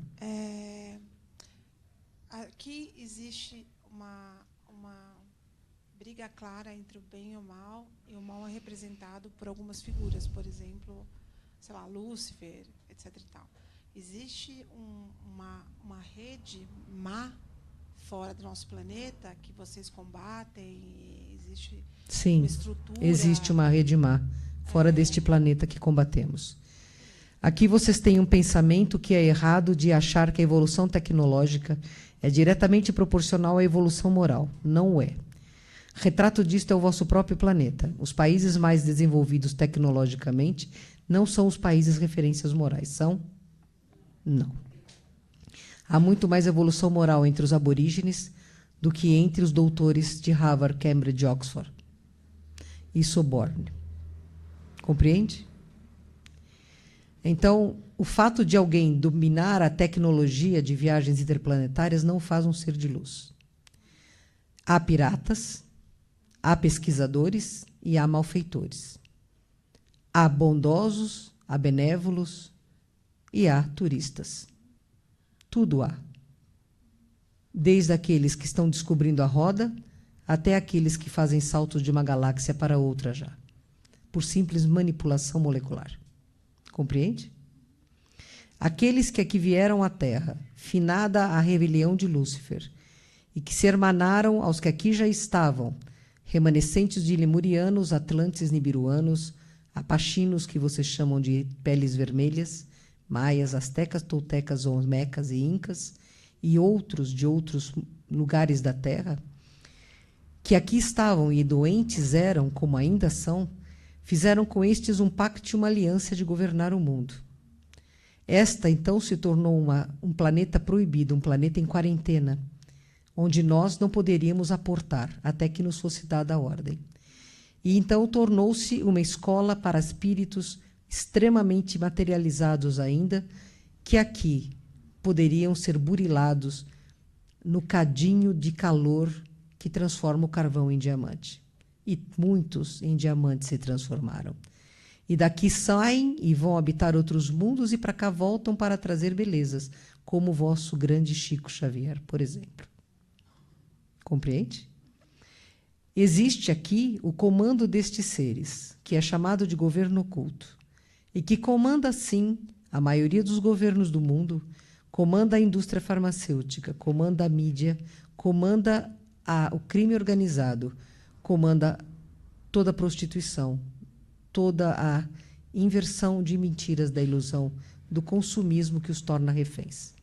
Aqui existe uma briga clara entre o bem e o mal é representado por algumas figuras, por exemplo, sei lá, Lúcifer, etc. E tal. Existe uma rede má fora do nosso planeta que vocês combatem? Existe Sim, uma estrutura? Existe uma rede má fora deste planeta que combatemos. Aqui vocês têm um pensamento que é errado de achar que a evolução tecnológica é diretamente proporcional à evolução moral. Não é. Retrato disto é o vosso próprio planeta. Os países mais desenvolvidos tecnologicamente não são os países referências morais. São? Não. Há muito mais evolução moral entre os aborígenes do que entre os doutores de Harvard, Cambridge, Oxford e Sorbonne. Compreende? Então, o fato de alguém dominar a tecnologia de viagens interplanetárias não faz um ser de luz. Há piratas, há pesquisadores e há malfeitores. Há bondosos, há benévolos e há turistas. Tudo há. Desde aqueles que estão descobrindo a roda até aqueles que fazem saltos de uma galáxia para outra já, por simples manipulação molecular. Compreende? Aqueles que aqui vieram à Terra, finada a rebelião de Lúcifer, e que se hermanaram aos que aqui já estavam, remanescentes de lemurianos, atlantes nibiruanos, apachinos, que vocês chamam de peles vermelhas, maias, astecas, toltecas, olmecas e incas, e outros de outros lugares da Terra, que aqui estavam e doentes eram, como ainda são, fizeram com estes um pacto e uma aliança de governar o mundo. Esta, então, se tornou um planeta proibido, um planeta em quarentena, onde nós não poderíamos aportar, até que nos fosse dada a ordem. E então tornou-se uma escola para espíritos extremamente materializados ainda, que aqui poderiam ser burilados no cadinho de calor que transforma o carvão em diamante. E muitos em diamante se transformaram. E daqui saem e vão habitar outros mundos e para cá voltam para trazer belezas, como o vosso grande Chico Xavier, por exemplo. Compreende? Existe aqui o comando destes seres, que é chamado de governo oculto, e que comanda, sim, a maioria dos governos do mundo, comanda a indústria farmacêutica, comanda a mídia, comanda o crime organizado, comanda toda a prostituição, toda a inversão de mentiras da ilusão, do consumismo que os torna reféns.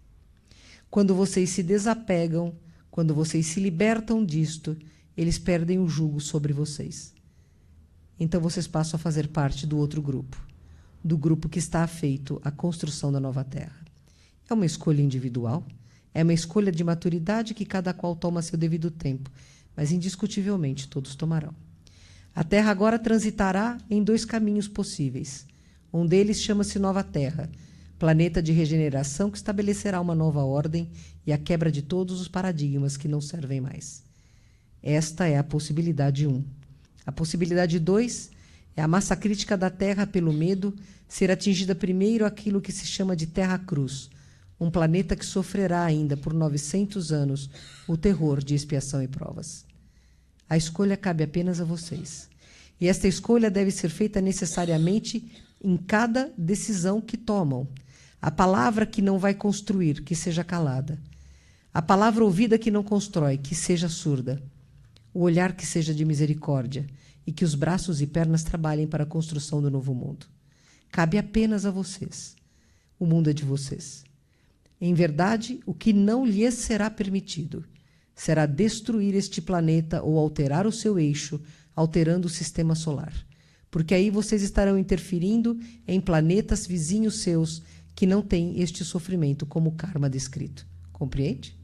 Quando vocês se desapegam, quando vocês se libertam disto, eles perdem o jugo sobre vocês. Então vocês passam a fazer parte do outro grupo, do grupo que está afeito à construção da nova Terra. É uma escolha individual, é uma escolha de maturidade que cada qual toma a seu devido tempo, mas indiscutivelmente todos tomarão. A Terra agora transitará em 2 caminhos possíveis. Um deles chama-se Nova Terra, planeta de regeneração que estabelecerá uma nova ordem e a quebra de todos os paradigmas que não servem mais. Esta é a possibilidade 1. A possibilidade 2 é a massa crítica da Terra pelo medo ser atingida primeiro aquilo que se chama de Terra Cruz, um planeta que sofrerá ainda por 900 anos o terror de expiação e provas. A escolha cabe apenas a vocês. E esta escolha deve ser feita necessariamente em cada decisão que tomam. A palavra que não vai construir, que seja calada. A palavra ouvida que não constrói, que seja surda. O olhar que seja de misericórdia e que os braços e pernas trabalhem para a construção do novo mundo. Cabe apenas a vocês. O mundo é de vocês. Em verdade, o que não lhes será permitido será destruir este planeta ou alterar o seu eixo, alterando o sistema solar. Porque aí vocês estarão interferindo em planetas vizinhos seus que não têm este sofrimento como karma descrito. Compreende?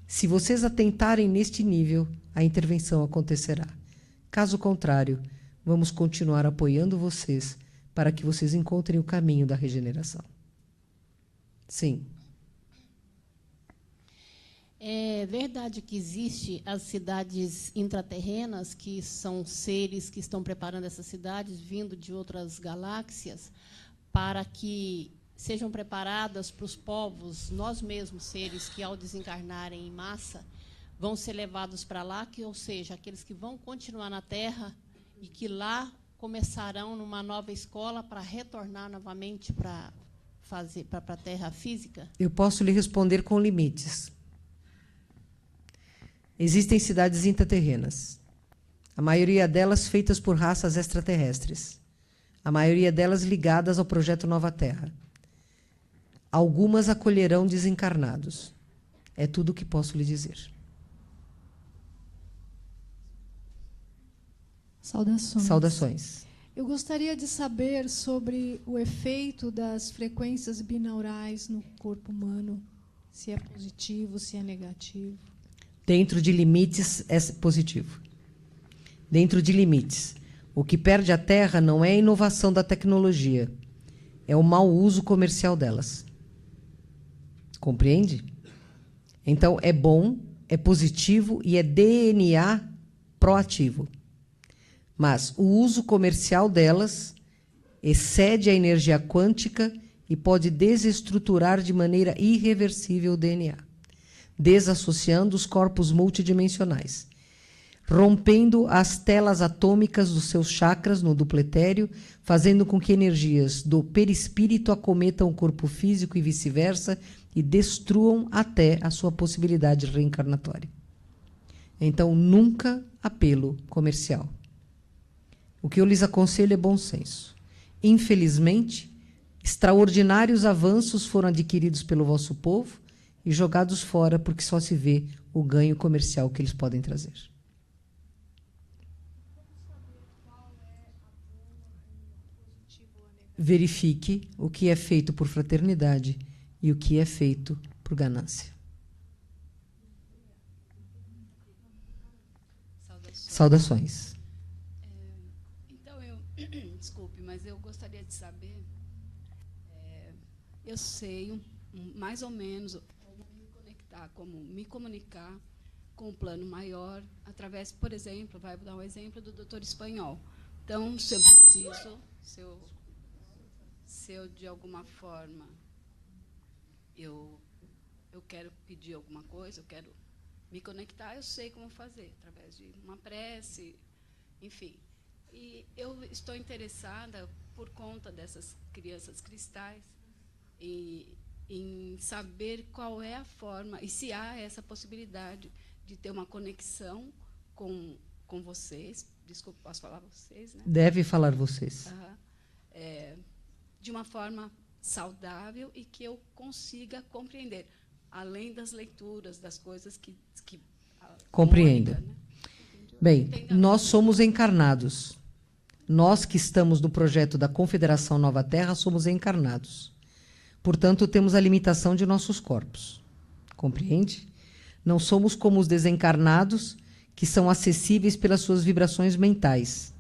Se vocês atentarem neste nível, a intervenção acontecerá. Caso contrário, vamos continuar apoiando vocês para que vocês encontrem o caminho da regeneração. Sim. É verdade que existem as cidades intraterrenas, que são seres que estão preparando essas cidades, vindo de outras galáxias, para que sejam preparadas para os povos, nós mesmos, seres que, ao desencarnarem em massa, vão ser levados para lá, que, ou seja, aqueles que vão continuar na Terra e que lá começarão numa nova escola para retornar novamente para a Terra física? Eu posso lhe responder com limites. Existem cidades intraterrenas, a maioria delas feitas por raças extraterrestres, a maioria delas ligadas ao projeto Nova Terra. Algumas acolherão desencarnados. É tudo o que posso lhe dizer. Saudações. Saudações. Eu gostaria de saber sobre o efeito das frequências binaurais no corpo humano, se é positivo, se é negativo. Dentro de limites é positivo. Dentro de limites. O que perde a Terra não é a inovação da tecnologia, é o mau uso comercial delas. Compreende? Então, é bom, é positivo e é DNA proativo. Mas o uso comercial delas excede a energia quântica e pode desestruturar de maneira irreversível o DNA, desassociando os corpos multidimensionais, rompendo as telas atômicas dos seus chakras no dupletério, fazendo com que energias do perispírito acometam o corpo físico e vice-versa e destruam até a sua possibilidade reencarnatória. Então, nunca apelo comercial. O que eu lhes aconselho é bom senso. Infelizmente, extraordinários avanços foram adquiridos pelo vosso povo e jogados fora porque só se vê o ganho comercial que eles podem trazer. Verifique o que é feito por fraternidade e o que é feito por ganância. Saudações. Então, desculpe, mas eu gostaria de saber, eu sei mais ou menos como me comunicar com um plano maior, através, por exemplo, vai dar um exemplo do doutor Espanhol. Então, se eu preciso, se eu de alguma forma eu quero pedir alguma coisa, eu quero me conectar, eu sei como fazer, através de uma prece, enfim. E eu estou interessada, por conta dessas crianças cristais, em saber qual é a forma, e se há essa possibilidade de ter uma conexão com vocês. Desculpa, posso falar vocês, né? Deve falar vocês. De uma forma saudável e que eu consiga compreender, além das leituras, das coisas que compreenda. Mônica, né? Bem, nós somos encarnados. Nós que estamos no projeto da Confederação Nova Terra somos encarnados. Portanto, temos a limitação de nossos corpos. Compreende? Não somos como os desencarnados, que são acessíveis pelas suas vibrações mentais.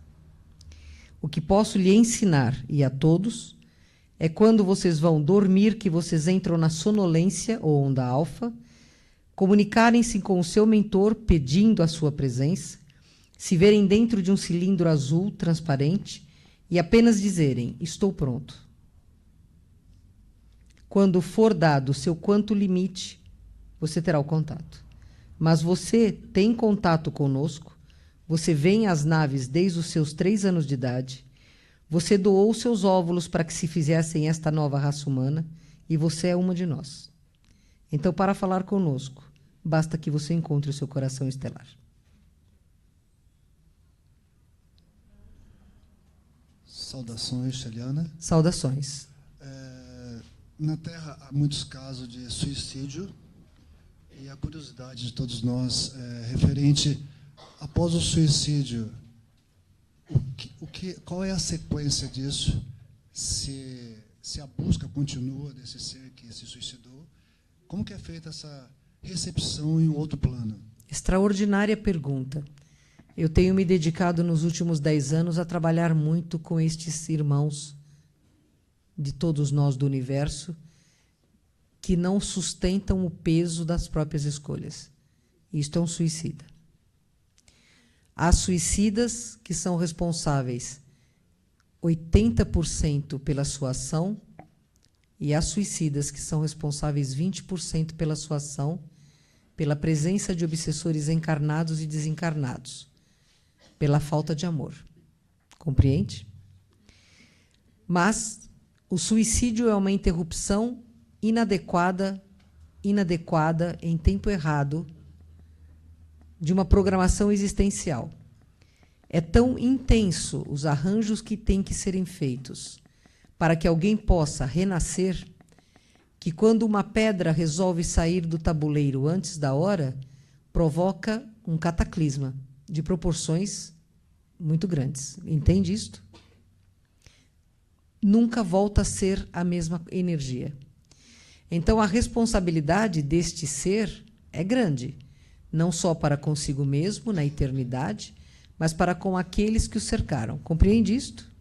O que posso lhe ensinar, e a todos, é quando vocês vão dormir, que vocês entram na sonolência ou onda alfa, comunicarem-se com o seu mentor pedindo a sua presença, se verem dentro de um cilindro azul transparente e apenas dizerem: estou pronto. Quando for dado o seu quanto limite, você terá o contato. Mas você tem contato conosco, você vem às naves desde os seus 3 anos de idade, você doou seus óvulos para que se fizessem esta nova raça humana, e você é uma de nós. Então, para falar conosco, basta que você encontre o seu coração estelar. Saudações, Eliana. Saudações. Na Terra há muitos casos de suicídio, e a curiosidade de todos nós é referente, após o suicídio, qual é a sequência disso? Se a busca continua desse ser que se suicidou, como que é feita essa recepção em um outro plano? Extraordinária pergunta. Eu tenho me dedicado nos últimos 10 anos a trabalhar muito com estes irmãos de todos nós do universo que não sustentam o peso das próprias escolhas. Isto é um suicida. Há suicidas que são responsáveis 80% pela sua ação, e há suicidas que são responsáveis 20% pela sua ação, pela presença de obsessores encarnados e desencarnados, pela falta de amor. Compreende? Mas o suicídio é uma interrupção inadequada em tempo errado de uma programação existencial. É tão intenso os arranjos que têm que serem feitos para que alguém possa renascer, que quando uma pedra resolve sair do tabuleiro antes da hora, provoca um cataclisma de proporções muito grandes. Entende isto? Nunca volta a ser a mesma energia. Então, a responsabilidade deste ser é grande, não só para consigo mesmo, na eternidade, mas para com aqueles que o cercaram. Compreende isto?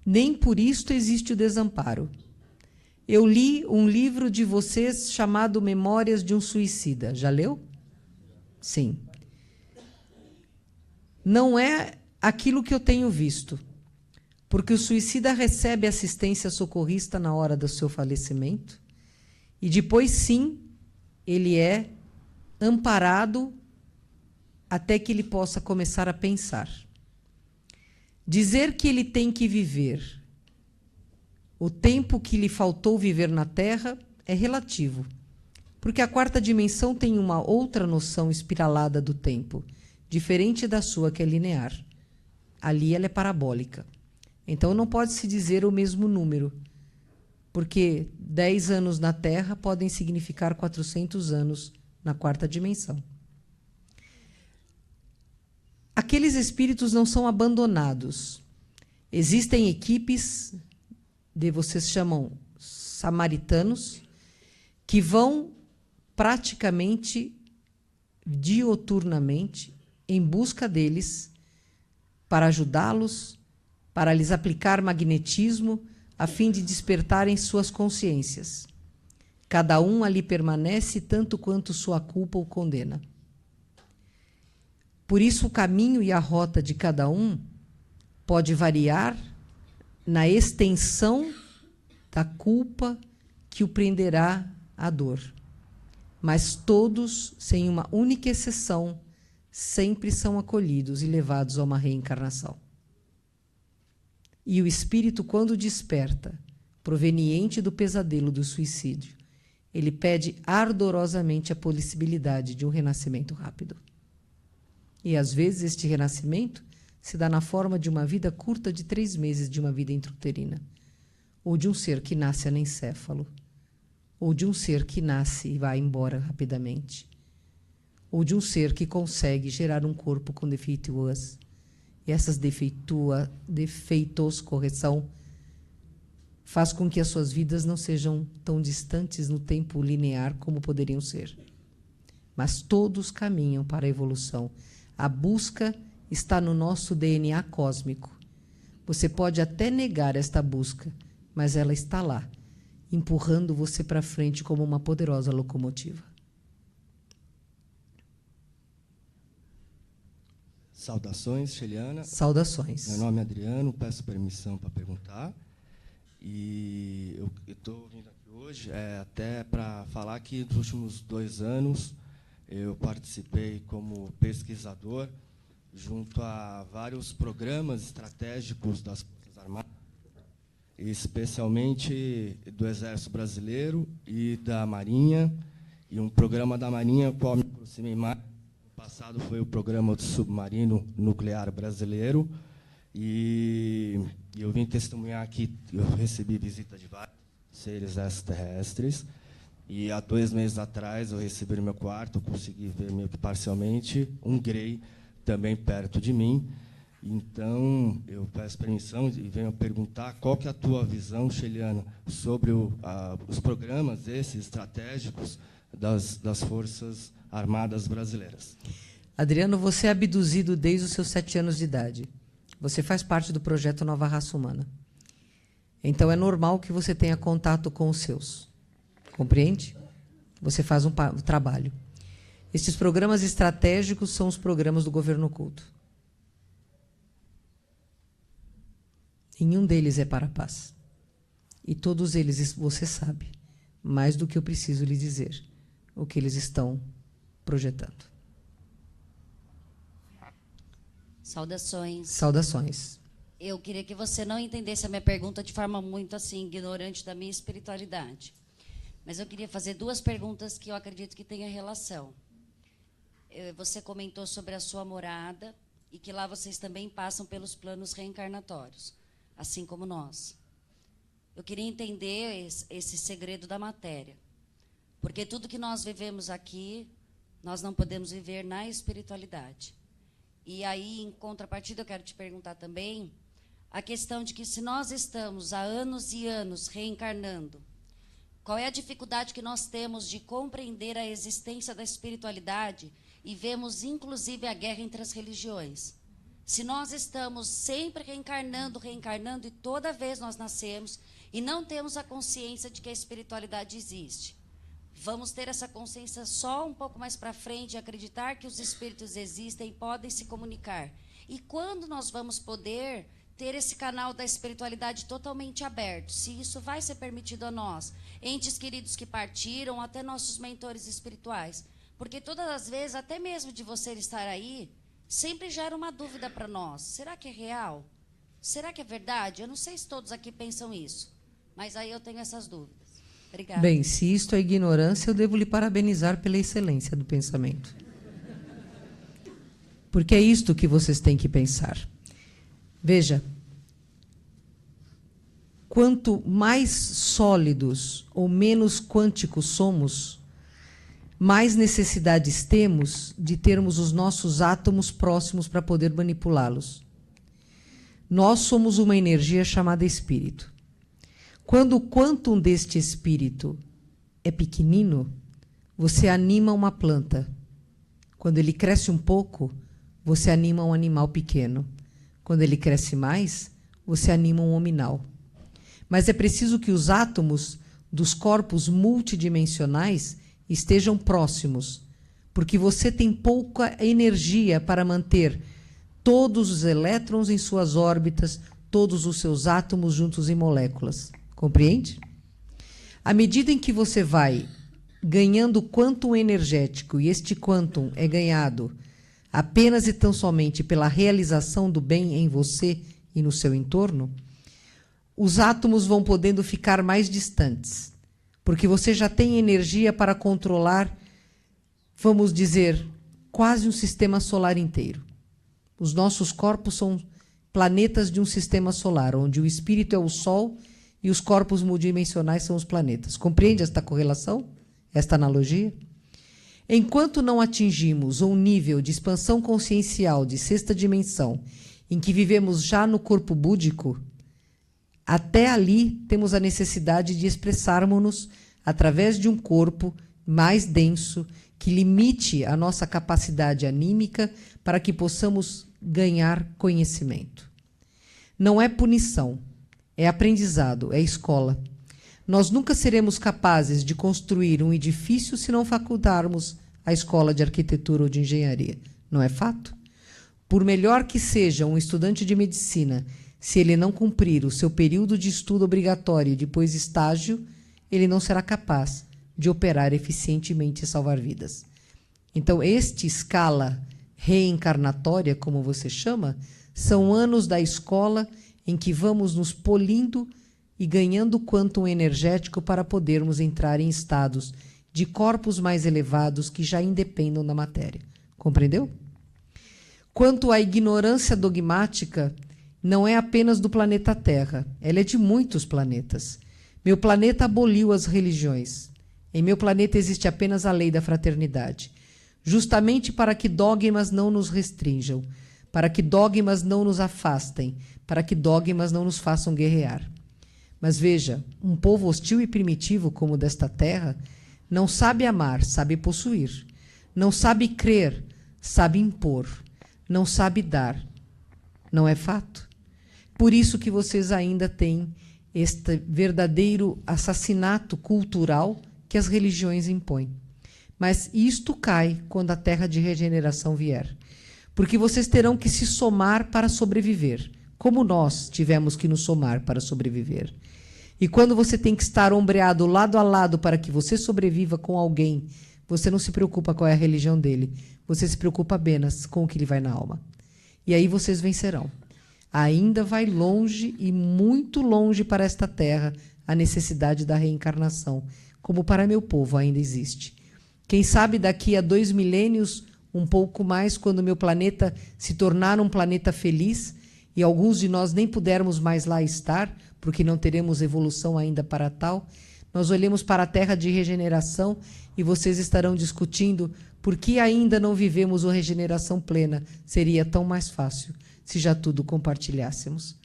Nem por isto existe o desamparo. Eu li um livro de vocês chamado Memórias de um Suicida. Já leu? Sim. Não é aquilo que eu tenho visto, porque o suicida recebe assistência socorrista na hora do seu falecimento e depois, sim, ele é amparado até que ele possa começar a pensar. Dizer que ele tem que viver o tempo que lhe faltou viver na Terra é relativo, porque a 4ª dimensão tem uma outra noção espiralada do tempo, diferente da sua, que é linear. Ali ela é parabólica. Então, não pode se dizer o mesmo número, porque 10 anos na Terra podem significar 400 anos na 4ª dimensão. Aqueles espíritos não são abandonados. Existem equipes, vocês chamam samaritanos, que vão praticamente dioturnamente em busca deles para ajudá-los, para lhes aplicar magnetismo, a fim de despertarem suas consciências. Cada um ali permanece tanto quanto sua culpa o condena. Por isso, o caminho e a rota de cada um pode variar na extensão da culpa que o prenderá à dor. Mas todos, sem uma única exceção, sempre são acolhidos e levados a uma reencarnação. E o espírito, quando desperta, proveniente do pesadelo do suicídio, ele pede ardorosamente a possibilidade de um renascimento rápido. E, às vezes, este renascimento se dá na forma de uma vida curta de 3 meses de uma vida intrauterina, ou de um ser que nasce anencéfalo, ou de um ser que nasce e vai embora rapidamente, ou de um ser que consegue gerar um corpo com defeituas, e essas defeitos correção faz com que as suas vidas não sejam tão distantes no tempo linear como poderiam ser. Mas todos caminham para a evolução. A busca está no nosso DNA cósmico. Você pode até negar esta busca, mas ela está lá, empurrando você para frente como uma poderosa locomotiva. Saudações, Sheliana. Saudações. Meu nome é Adriano, peço permissão para perguntar. E eu estou vindo aqui hoje até para falar que nos últimos 2 anos eu participei como pesquisador junto a vários programas estratégicos das Forças Armadas, especialmente do Exército Brasileiro e da Marinha, e um programa da Marinha ao qual me aproximei mais. No passado foi o programa do Submarino Nuclear Brasileiro, e eu vim testemunhar aqui, eu recebi visita de vários seres extraterrestres, e há 2 meses atrás eu recebi no meu quarto, eu consegui ver meio que parcialmente um Grey também perto de mim. Então, eu peço permissão e venho perguntar qual que é a tua visão, Sheliana, sobre os programas esses estratégicos das Forças Armadas Brasileiras. Adriano, você é abduzido desde os seus 7 anos de idade. Você faz parte do projeto Nova Raça Humana. Então, é normal que você tenha contato com os seus. Compreende? Você faz um trabalho. Estes programas estratégicos são os programas do governo oculto. Nenhum deles é para a paz. E todos eles, você sabe, mais do que eu preciso lhe dizer, o que eles estão projetando. Saudações. Saudações. Eu queria que você não entendesse a minha pergunta de forma muito assim ignorante da minha espiritualidade. Mas eu queria fazer 2 perguntas que eu acredito que tenham relação. Você comentou sobre a sua morada e que lá vocês também passam pelos planos reencarnatórios, assim como nós. Eu queria entender esse segredo da matéria, porque tudo que nós vivemos aqui, nós não podemos viver na espiritualidade. E aí, em contrapartida, eu quero te perguntar também a questão de que se nós estamos há anos e anos reencarnando, qual é a dificuldade que nós temos de compreender a existência da espiritualidade e vemos, inclusive, a guerra entre as religiões? Se nós estamos sempre reencarnando e toda vez nós nascemos e não temos a consciência de que a espiritualidade existe, vamos ter essa consciência só um pouco mais para frente, acreditar que os espíritos existem e podem se comunicar. E quando nós vamos poder ter esse canal da espiritualidade totalmente aberto, se isso vai ser permitido a nós, entes queridos que partiram, até nossos mentores espirituais? Porque todas as vezes, até mesmo de você estar aí, sempre gera uma dúvida para nós. Será que é real? Será que é verdade? Eu não sei se todos aqui pensam isso, mas aí eu tenho essas dúvidas. Obrigada. Bem, se isto é ignorância, eu devo lhe parabenizar pela excelência do pensamento. Porque é isto que vocês têm que pensar. Veja, quanto mais sólidos ou menos quânticos somos, mais necessidades temos de termos os nossos átomos próximos para poder manipulá-los. Nós somos uma energia chamada espírito. Quando o quantum deste espírito é pequenino, você anima uma planta. Quando ele cresce um pouco, você anima um animal pequeno. Quando ele cresce mais, você anima um hominal. Mas é preciso que os átomos dos corpos multidimensionais estejam próximos, porque você tem pouca energia para manter todos os elétrons em suas órbitas, todos os seus átomos juntos em moléculas. Compreende? À medida em que você vai ganhando quantum energético, e este quantum é ganhado apenas e tão somente pela realização do bem em você e no seu entorno, os átomos vão podendo ficar mais distantes, porque você já tem energia para controlar, vamos dizer, quase um sistema solar inteiro. Os nossos corpos são planetas de um sistema solar, onde o espírito é o Sol e os corpos multidimensionais são os planetas. Compreende esta correlação? Esta analogia? Enquanto não atingimos um nível de expansão consciencial de sexta dimensão, em que vivemos já no corpo búdico, até ali temos a necessidade de expressarmos-nos através de um corpo mais denso, que limite a nossa capacidade anímica para que possamos ganhar conhecimento. Não é punição, é aprendizado, é escola. Nós nunca seremos capazes de construir um edifício se não facultarmos a escola de arquitetura ou de engenharia. Não é fato? Por melhor que seja um estudante de medicina, se ele não cumprir o seu período de estudo obrigatório e depois estágio, ele não será capaz de operar eficientemente e salvar vidas. Então, este escala reencarnatória, como você chama, são anos da escola em que vamos nos polindo e ganhando quantum energético para podermos entrar em estados de corpos mais elevados que já independam da matéria. Compreendeu? Quanto à ignorância dogmática, não é apenas do planeta Terra, ela é de muitos planetas. Meu planeta aboliu as religiões. Em meu planeta existe apenas a lei da fraternidade, justamente para que dogmas não nos restringam, para que dogmas não nos afastem, para que dogmas não nos façam guerrear. Mas veja, um povo hostil e primitivo como o desta terra não sabe amar, sabe possuir. Não sabe crer, sabe impor. Não sabe dar. Não é fato? Por isso que vocês ainda têm este verdadeiro assassinato cultural que as religiões impõem. Mas isto cai quando a terra de regeneração vier. Porque vocês terão que se somar para sobreviver, como nós tivemos que nos somar para sobreviver. E quando você tem que estar ombreado lado a lado para que você sobreviva com alguém, você não se preocupa qual é a religião dele, você se preocupa apenas com o que lhe vai na alma. E aí vocês vencerão. Ainda vai longe e muito longe para esta terra a necessidade da reencarnação, como para meu povo ainda existe. Quem sabe daqui a 2 milênios, um pouco mais, quando meu planeta se tornar um planeta feliz, e alguns de nós nem pudermos mais lá estar, porque não teremos evolução ainda para tal, nós olhemos para a terra de regeneração e vocês estarão discutindo por que ainda não vivemos a regeneração plena. Seria tão mais fácil se já tudo compartilhássemos.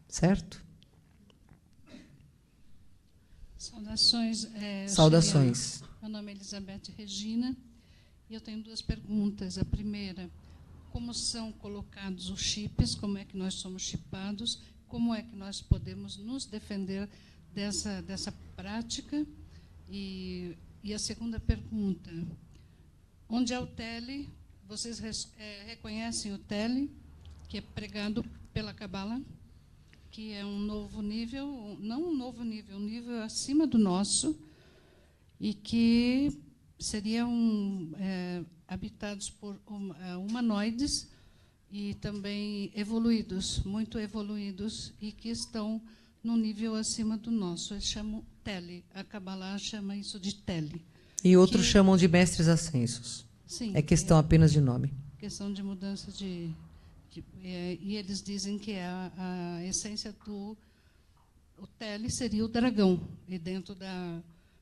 Certo? Saudações. Saudações. Meu nome é Elizabeth Regina e eu tenho 2 perguntas. A primeira, como são colocados os chips, como é que nós somos chipados, como é que nós podemos nos defender dessa prática? E a segunda pergunta, onde é o tele? Vocês reconhecem o tele, que é pregado pela Cabala, que é um novo nível, não um novo nível, um nível acima do nosso, e que seriam habitados por humanoides e também evoluídos, muito evoluídos, e que estão num nível acima do nosso. Eles chamam tele, a Kabbalah chama isso de tele. E outros chamam de mestres ascensos. Sim, é questão apenas de nome. Questão de mudança e eles dizem que a essência do... O tele seria o dragão, e dentro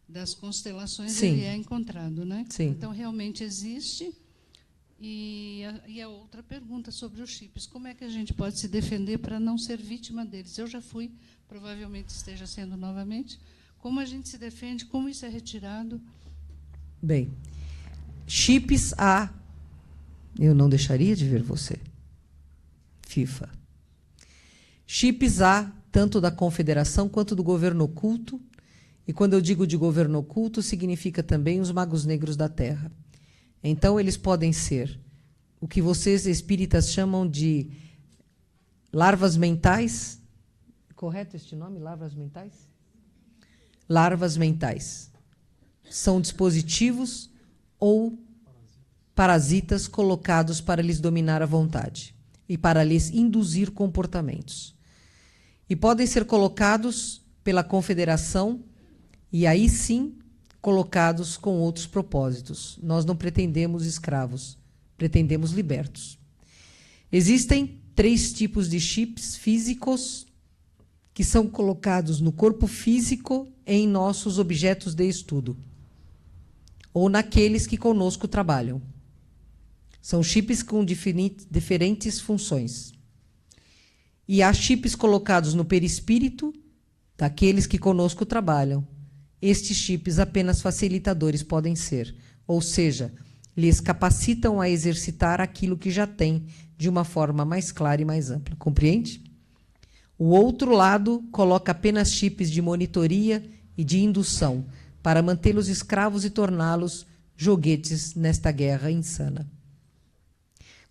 das constelações Sim. ele é encontrado, né? Sim. Então, realmente existe. E a outra pergunta sobre os chips, como é que a gente pode se defender para não ser vítima deles? Eu já fui, provavelmente esteja sendo novamente. Como a gente se defende? Como isso é retirado? Bem, chips há. Eu não deixaria de ver você. FIFA. Chips há, tanto da confederação quanto do governo oculto. E quando eu digo de governo oculto, significa também os magos negros da Terra. Então, eles podem ser o que vocês espíritas chamam de larvas mentais. Correto este nome, larvas mentais? Larvas mentais. São dispositivos ou parasitas colocados para lhes dominar a vontade e para lhes induzir comportamentos. E podem ser colocados pela confederação e aí sim colocados com outros propósitos. Nós não pretendemos escravos, pretendemos libertos. Existem 3 tipos de chips físicos que são colocados no corpo físico em nossos objetos de estudo, ou naqueles que conosco trabalham. São chips com diferentes funções. E há chips colocados no perispírito daqueles que conosco trabalham. Estes chips apenas facilitadores podem ser, ou seja, lhes capacitam a exercitar aquilo que já têm de uma forma mais clara e mais ampla. Compreende? O outro lado coloca apenas chips de monitoria e de indução para mantê-los escravos e torná-los joguetes nesta guerra insana.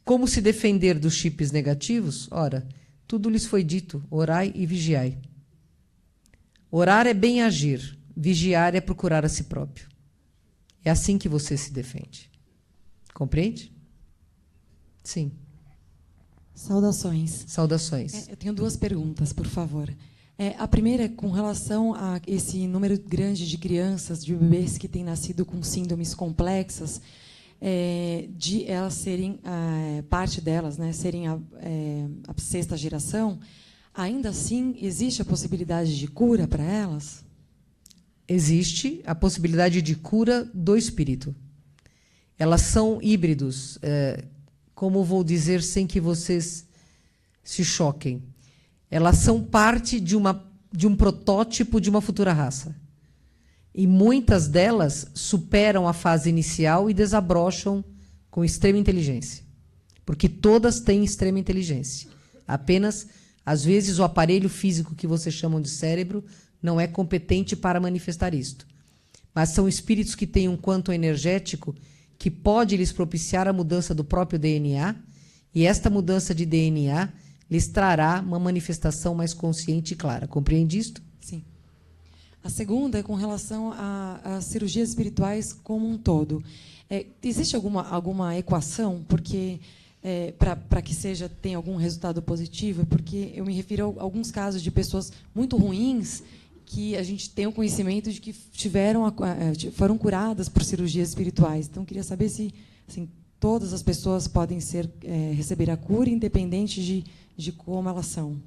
Como se defender dos chips negativos? Ora, tudo lhes foi dito, orai e vigiai. Orar é bem agir, vigiar é procurar a si próprio. É assim que você se defende. Compreende? Sim. Saudações. Saudações. Eu tenho 2 perguntas, por favor. A primeira é com relação a esse número grande de crianças, de bebês que têm nascido com síndromes complexas, de elas serem, parte delas, né, serem a 6ª geração, ainda assim existe a possibilidade de cura para elas? Existe a possibilidade de cura do espírito. Elas são híbridos, como vou dizer sem que vocês se choquem. Elas são parte de um protótipo de uma futura raça. E muitas delas superam a fase inicial e desabrocham com extrema inteligência. Porque todas têm extrema inteligência. Apenas, às vezes, o aparelho físico que vocês chamam de cérebro não é competente para manifestar isto. Mas são espíritos que têm um quanto energético que pode lhes propiciar a mudança do próprio DNA, e esta mudança de DNA lhes trará uma manifestação mais consciente e clara. Compreende isto? Sim. A segunda é com relação às cirurgias espirituais como um todo. Existe alguma equação porque para que tenha algum resultado positivo? Porque eu me refiro a alguns casos de pessoas muito ruins que a gente tem o conhecimento de que foram curadas por cirurgias espirituais. Então, eu queria saber se assim, todas as pessoas podem receber a cura, independente de como elas são.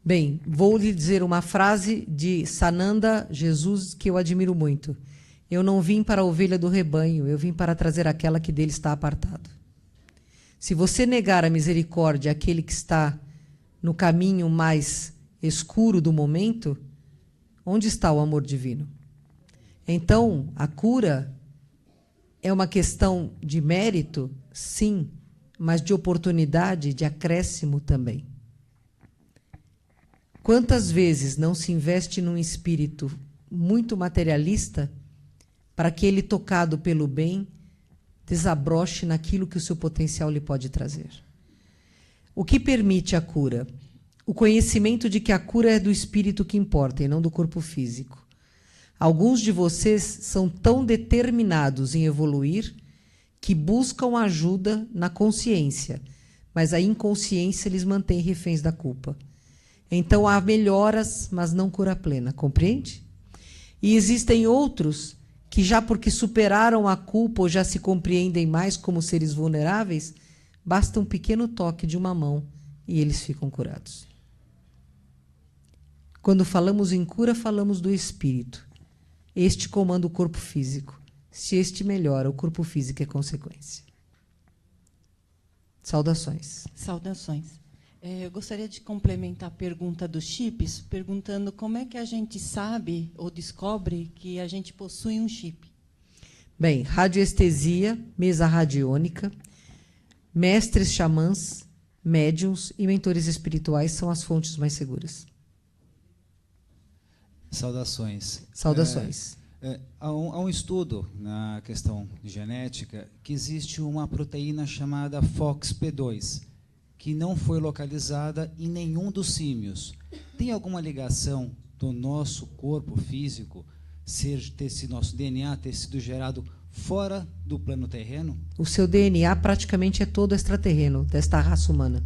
Bem, vou lhe dizer uma frase de Sananda Jesus que eu admiro muito. Eu não vim para a ovelha do rebanho, eu vim para trazer aquela que dele está apartado. Se você negar a misericórdia àquele que está no caminho mais escuro do momento, onde está o amor divino? Então, a cura é uma questão de mérito, sim, mas de oportunidade, de acréscimo também. Quantas vezes não se investe num espírito muito materialista para que ele, tocado pelo bem, desabroche naquilo que o seu potencial lhe pode trazer? O que permite a cura? O conhecimento de que a cura é do espírito que importa e não do corpo físico. Alguns de vocês são tão determinados em evoluir que buscam ajuda na consciência, mas a inconsciência lhes mantém reféns da culpa. Então há melhoras, mas não cura plena, compreende? E existem outros que, já porque superaram a culpa ou já se compreendem mais como seres vulneráveis, basta um pequeno toque de uma mão e eles ficam curados. Quando falamos em cura, falamos do espírito. Este comanda o corpo físico. Se este melhora, o corpo físico é consequência. Saudações. Saudações. Eu gostaria de complementar a pergunta dos chips, perguntando como é que a gente sabe ou descobre que a gente possui um chip. Bem, radioestesia, mesa radiônica, mestres xamãs, médiuns e mentores espirituais são as fontes mais seguras. Saudações. Saudações. Há um estudo na questão de genética que existe uma proteína chamada FOXP2, que não foi localizada em nenhum dos símios. Tem alguma ligação do nosso corpo físico, nosso DNA ter sido gerado fora do plano terreno? O seu DNA praticamente é todo extraterreno, desta raça humana.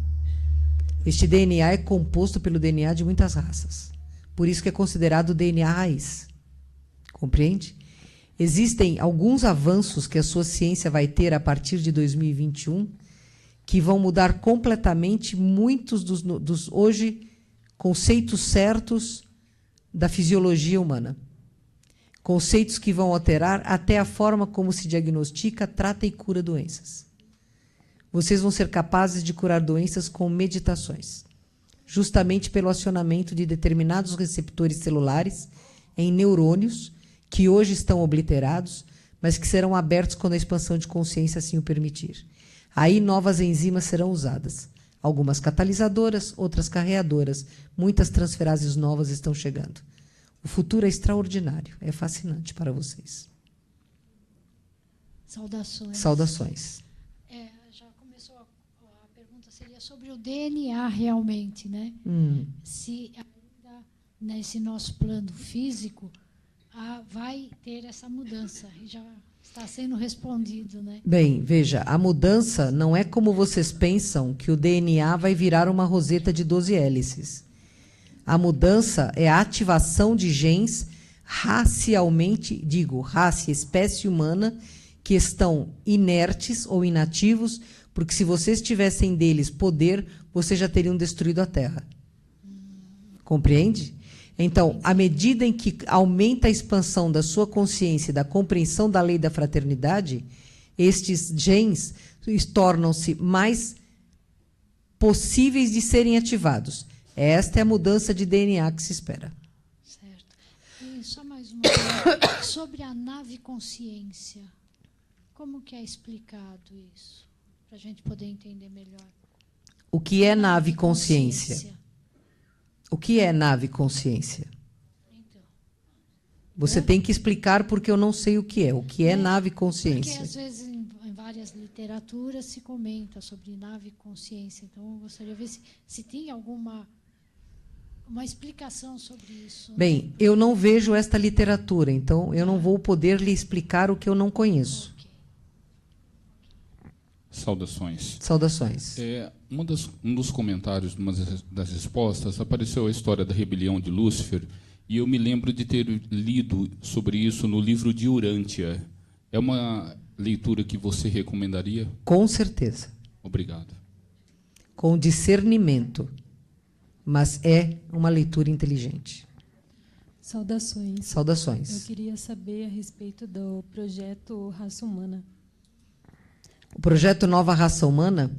Este DNA é composto pelo DNA de muitas raças. Por isso que é considerado DNA raiz. Compreende? Existem alguns avanços que a sua ciência vai ter a partir de 2021 que vão mudar completamente muitos dos hoje conceitos certos da fisiologia humana. Conceitos que vão alterar até a forma como se diagnostica, trata e cura doenças. Vocês vão ser capazes de curar doenças com meditações, justamente pelo acionamento de determinados receptores celulares em neurônios que hoje estão obliterados, mas que serão abertos quando a expansão de consciência assim o permitir. Aí novas enzimas serão usadas. Algumas catalisadoras, outras carreadoras. Muitas transferases novas estão chegando. O futuro é extraordinário, é fascinante para vocês. Saudações. Saudações. Já começou a pergunta, seria sobre o DNA realmente, né? Se ainda nesse nosso plano físico vai ter essa mudança. E já está sendo respondido, né? Bem, veja, a mudança não é como vocês pensam que o DNA vai virar uma roseta de 12 hélices. A mudança é a ativação de genes racialmente, raça, espécie humana, que estão inertes ou inativos, porque se vocês tivessem deles poder, vocês já teriam destruído a Terra. Compreende? Então, à medida em que aumenta a expansão da sua consciência e da compreensão da lei da fraternidade, estes genes tornam-se mais possíveis de serem ativados. Esta é a mudança de DNA que se espera. Certo. E só mais uma coisa. Sobre a nave consciência, como que é explicado isso? Para a gente poder entender melhor. O que é nave consciência? O que é nave consciência? Você tem que explicar porque eu não sei o que é. O que é nave consciência? Porque às vezes em várias literaturas se comenta sobre nave consciência. Então eu gostaria de ver se tem alguma uma explicação sobre isso. Bem, eu não vejo esta literatura, então eu não vou poder lhe explicar o que eu não conheço. Saudações. Saudações. Um dos comentários, uma das respostas, apareceu a história da rebelião de Lúcifer, e eu me lembro de ter lido sobre isso no livro de Urântia. É uma leitura que você recomendaria? Com certeza. Obrigado. Com discernimento, mas é uma leitura inteligente. Saudações. Saudações. Eu queria saber a respeito do projeto Raça Humana. O projeto Nova Raça Humana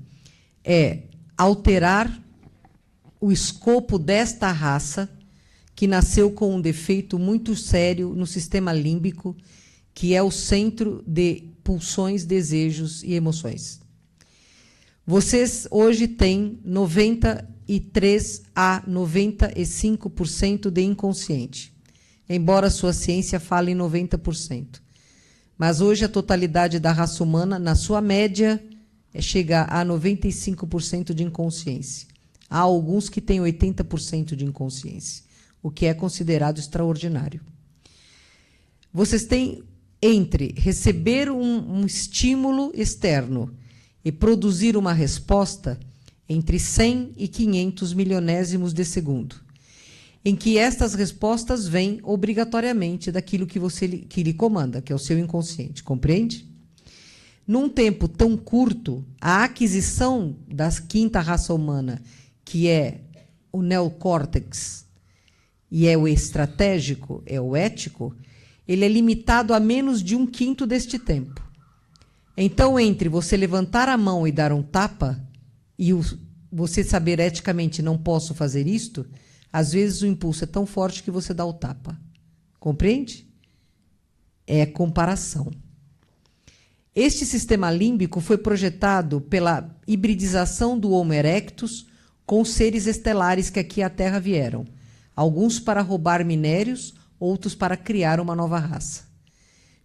é alterar o escopo desta raça que nasceu com um defeito muito sério no sistema límbico, que é o centro de pulsões, desejos e emoções. Vocês hoje têm 93 a 95% de inconsciente, embora a sua ciência fale em 90%. Mas hoje a totalidade da raça humana, na sua média, chega a 95% de inconsciência. Há alguns que têm 80% de inconsciência, o que é considerado extraordinário. Vocês têm, entre receber um estímulo externo e produzir uma resposta, entre 100 e 500 milionésimos de segundo, em que estas respostas vêm obrigatoriamente daquilo que lhe comanda, que é o seu inconsciente, compreende? Num tempo tão curto, a aquisição da quinta raça humana, que é o neocórtex, e é o estratégico, é o ético, ele é limitado a menos de 1/5 deste tempo. Então, entre você levantar a mão e dar um tapa, e você saber eticamente, não posso fazer isto, às vezes o impulso é tão forte que você dá o tapa. Compreende? É comparação. Este sistema límbico foi projetado pela hibridização do Homo erectus com os seres estelares que aqui à Terra vieram. Alguns para roubar minérios, outros para criar uma nova raça.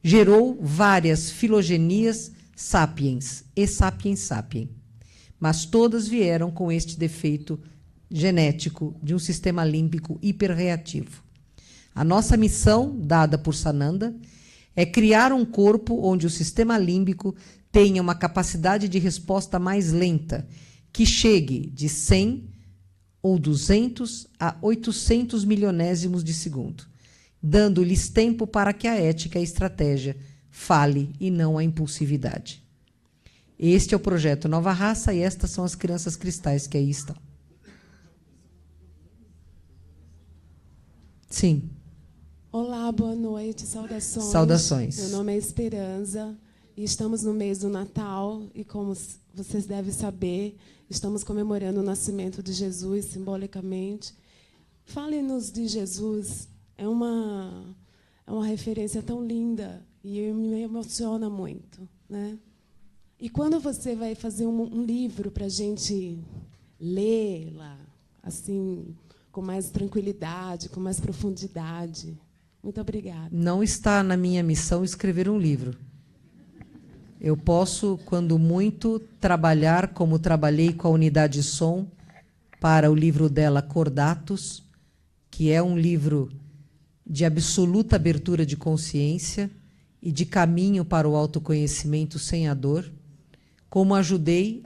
gerou várias filogenias sapiens e sapiens sapien, mas todas vieram com este defeito genético de um sistema límbico hiperreativo. A nossa missão, dada por Sananda, é criar um corpo onde o sistema límbico tenha uma capacidade de resposta mais lenta, que chegue de 100 ou 200 a 800 milionésimos de segundo, dando-lhes tempo para que a ética e a estratégia fale e não a impulsividade. Este é o projeto Nova Raça e estas são as crianças cristais que aí estão. Sim. Olá, boa noite, saudações. Saudações. Meu nome é Esperança e estamos no mês do Natal e, como vocês devem saber, estamos comemorando o nascimento de Jesus, simbolicamente. Fale-nos de Jesus, é uma referência tão linda e me emociona muito, né? E quando você vai fazer um livro para a gente ler lá, assim, com mais tranquilidade, com mais profundidade? Muito obrigada. Não está na minha missão escrever um livro. Eu posso, quando muito, trabalhar como trabalhei com a unidade som para o livro dela, Cordatus, que é um livro de absoluta abertura de consciência e de caminho para o autoconhecimento sem a dor, como ajudei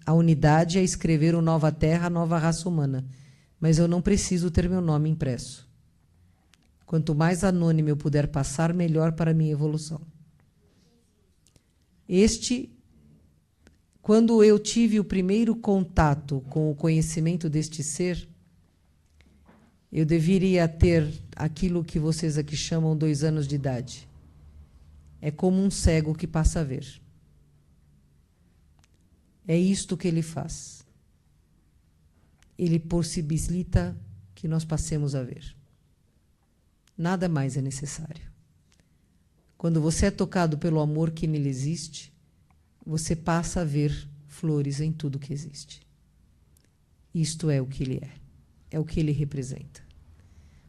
a unidade a escrever o Nova Terra, Nova Raça Humana. Mas eu não preciso ter meu nome impresso. Quanto mais anônimo eu puder passar, melhor para a minha evolução. Quando eu tive o primeiro contato com o conhecimento deste ser, eu deveria ter aquilo que vocês aqui chamam 2 anos de idade. É como um cego que passa a ver. É isto que ele faz. Ele possibilita que nós passemos a ver. Nada mais é necessário. Quando você é tocado pelo amor que nele existe, você passa a ver flores em tudo que existe. Isto é o que ele é o que ele representa.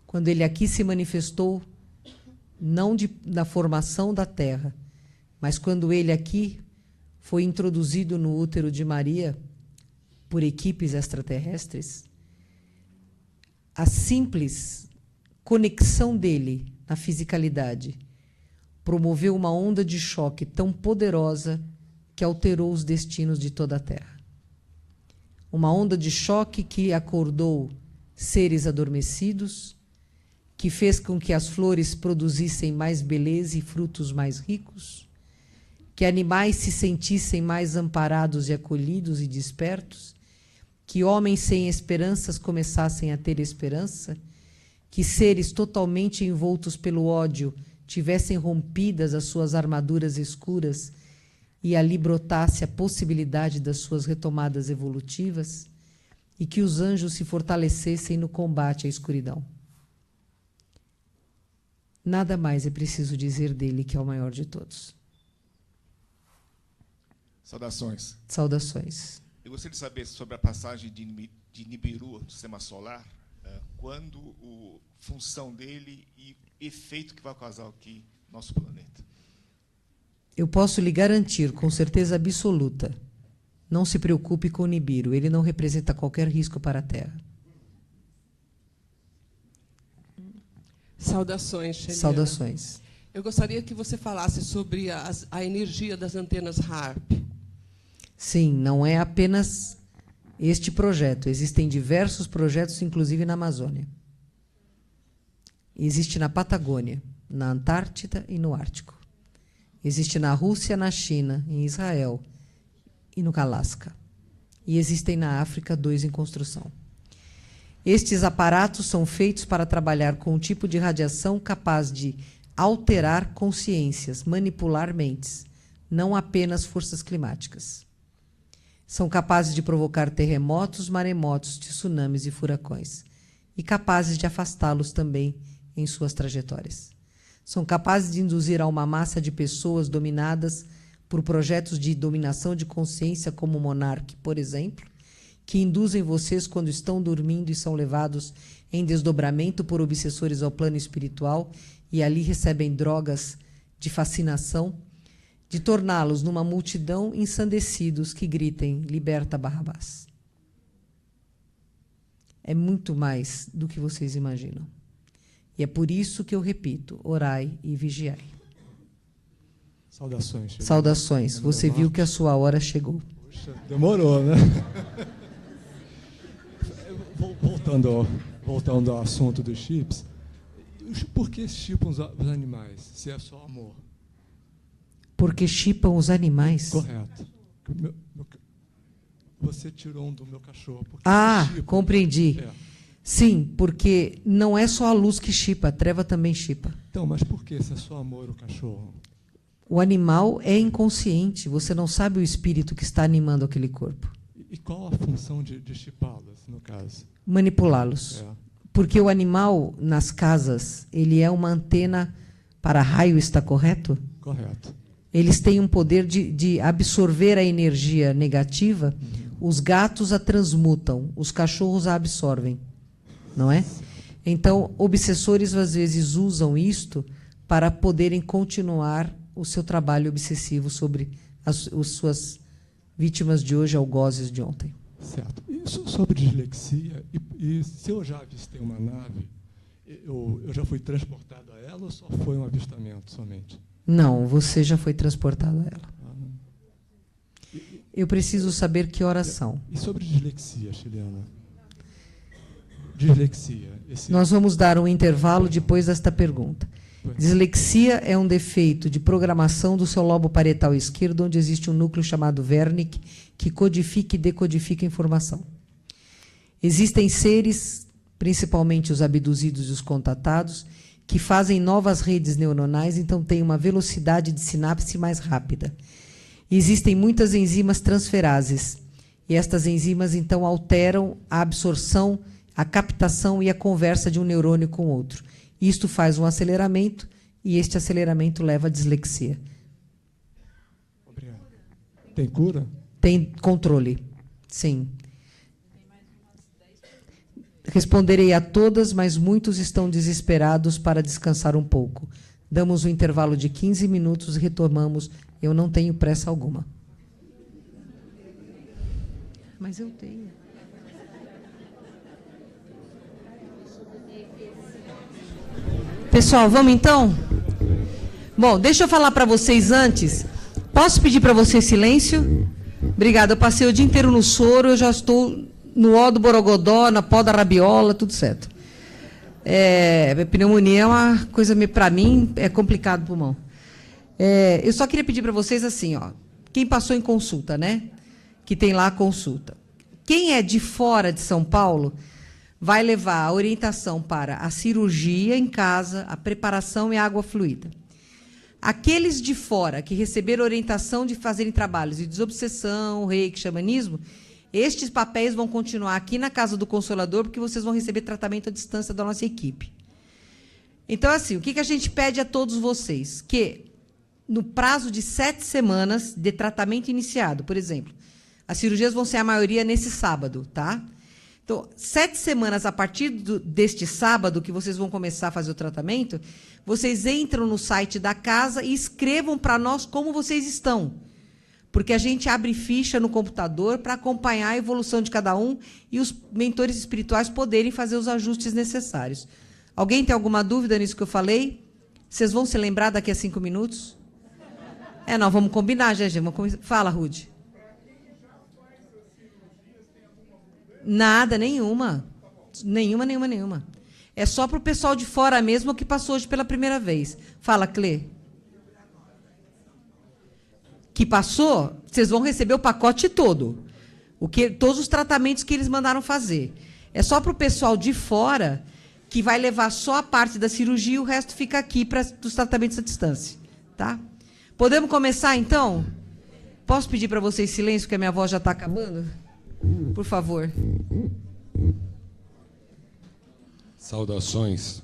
Quando ele aqui se manifestou, não na formação da Terra, mas quando ele aqui foi introduzido no útero de Maria por equipes extraterrestres, a simples conexão dele na fisicalidade promoveu uma onda de choque tão poderosa que alterou os destinos de toda a Terra. Uma onda de choque que acordou seres adormecidos, que fez com que as flores produzissem mais beleza e frutos mais ricos, que animais se sentissem mais amparados e acolhidos e despertos, que homens sem esperanças começassem a ter esperança, que seres totalmente envoltos pelo ódio tivessem rompidas as suas armaduras escuras e ali brotasse a possibilidade das suas retomadas evolutivas, e que os anjos se fortalecessem no combate à escuridão. Nada mais é preciso dizer dele, que é o maior de todos. Saudações. Saudações. Eu gostaria de saber sobre a passagem de Nibiru no sistema solar, quando a função dele e efeito que vai causar aqui no nosso planeta. Eu posso lhe garantir, com certeza absoluta, não se preocupe com o Nibiru, ele não representa qualquer risco para a Terra. Saudações, Sheliana. Saudações. Eu gostaria que você falasse sobre a energia das antenas HAARP. Sim, não é apenas este projeto. Existem diversos projetos, inclusive na Amazônia. Existe na Patagônia, na Antártida e no Ártico. Existe na Rússia, na China, em Israel e no Alasca. E existem na África 2 em construção. Estes aparatos são feitos para trabalhar com um tipo de radiação capaz de alterar consciências, manipular mentes, não apenas forças climáticas. São capazes de provocar terremotos, maremotos, tsunamis e furacões, e capazes de afastá-los também em suas trajetórias. São capazes de induzir a uma massa de pessoas dominadas por projetos de dominação de consciência, como o Monarque, por exemplo, que induzem vocês quando estão dormindo e são levados em desdobramento por obsessores ao plano espiritual e ali recebem drogas de fascinação, de torná-los numa multidão ensandecidos que gritem: liberta Barrabás. É muito mais do que vocês imaginam. E é por isso que eu repito: orai e vigiai. Saudações. Saudações. Você viu que a sua hora chegou. Puxa, demorou, né? Voltando ao assunto dos chips, por que chipam os animais, se é só amor? Porque chipam os animais? Correto. Você tirou um do meu cachorro. Compreendi. É. Sim, porque não é só a luz que chipa, a treva também chipa. Então, mas por que se é só amor o cachorro? O animal é inconsciente, você não sabe o espírito que está animando aquele corpo. E qual a função de chipá-los, no caso? Manipulá-los. Porque o animal, nas casas, ele é uma antena para raio, está correto? Correto. Eles têm um poder de absorver a energia negativa. Os gatos a transmutam, os cachorros a absorvem. Não é? Então, obsessores, às vezes, usam isto para poderem continuar o seu trabalho obsessivo sobre as suas vítimas de hoje, algozes de ontem. Certo. E sobre dislexia, e se eu já avistei uma nave, eu já fui transportado a ela ou só foi um avistamento somente? Não, você já foi transportado a ela. Eu preciso saber que horas são. E sobre dislexia, Chiliana? Dislexia. Nós vamos dar um intervalo depois desta pergunta. Dislexia é um defeito de programação do seu lobo parietal esquerdo, onde existe um núcleo chamado Wernicke, que codifica e decodifica a informação. Existem seres, principalmente os abduzidos e os contatados, que fazem novas redes neuronais, então tem uma velocidade de sinapse mais rápida. E existem muitas enzimas transferases, e estas enzimas, então, alteram a absorção, a captação e a conversa de um neurônio com outro. Isto faz um aceleramento, e este aceleramento leva à dislexia. Obrigado. Tem cura? Tem controle, sim. Responderei a todas, mas muitos estão desesperados para descansar um pouco. Damos um intervalo de 15 minutos e retomamos. Eu não tenho pressa alguma. Mas eu tenho. Pessoal, vamos então? Bom, deixa eu falar para vocês antes. Posso pedir para vocês silêncio? Obrigada. Eu passei o dia inteiro no soro, eu já estou no ó do borogodó, na pó da rabiola, tudo certo. Pneumonia é uma coisa, para mim, é complicado o pulmão. Eu só queria pedir para vocês assim, ó, quem passou em consulta, né? Que tem lá a consulta. Quem é de fora de São Paulo vai levar a orientação para a cirurgia em casa, a preparação e a água fluida. Aqueles de fora que receberam orientação de fazerem trabalhos de desobsessão, reiki, xamanismo, estes papéis vão continuar aqui na Casa do Consolador, porque vocês vão receber tratamento à distância da nossa equipe. Então, assim, o que a gente pede a todos vocês? Que, no prazo de 7 semanas de tratamento iniciado, por exemplo, as cirurgias vão ser a maioria nesse sábado, tá? Então, 7 semanas a partir deste sábado, que vocês vão começar a fazer o tratamento, vocês entram no site da casa e escrevam para nós como vocês estão. Porque a gente abre ficha no computador para acompanhar a evolução de cada um e os mentores espirituais poderem fazer os ajustes necessários. Alguém tem alguma dúvida nisso que eu falei? Vocês vão se lembrar daqui a 5 minutos? Não, vamos combinar, gente. Fala, Rude. Nada, nenhuma. Nenhuma. É só para o pessoal de fora mesmo que passou hoje pela primeira vez. Fala, Clê. Que passou, vocês vão receber o pacote todo. Todos os tratamentos que eles mandaram fazer. É só para o pessoal de fora que vai levar só a parte da cirurgia e o resto fica aqui para os tratamentos à distância. Tá? Podemos começar, então? Posso pedir para vocês silêncio, porque a minha voz já está acabando? Por favor. Saudações.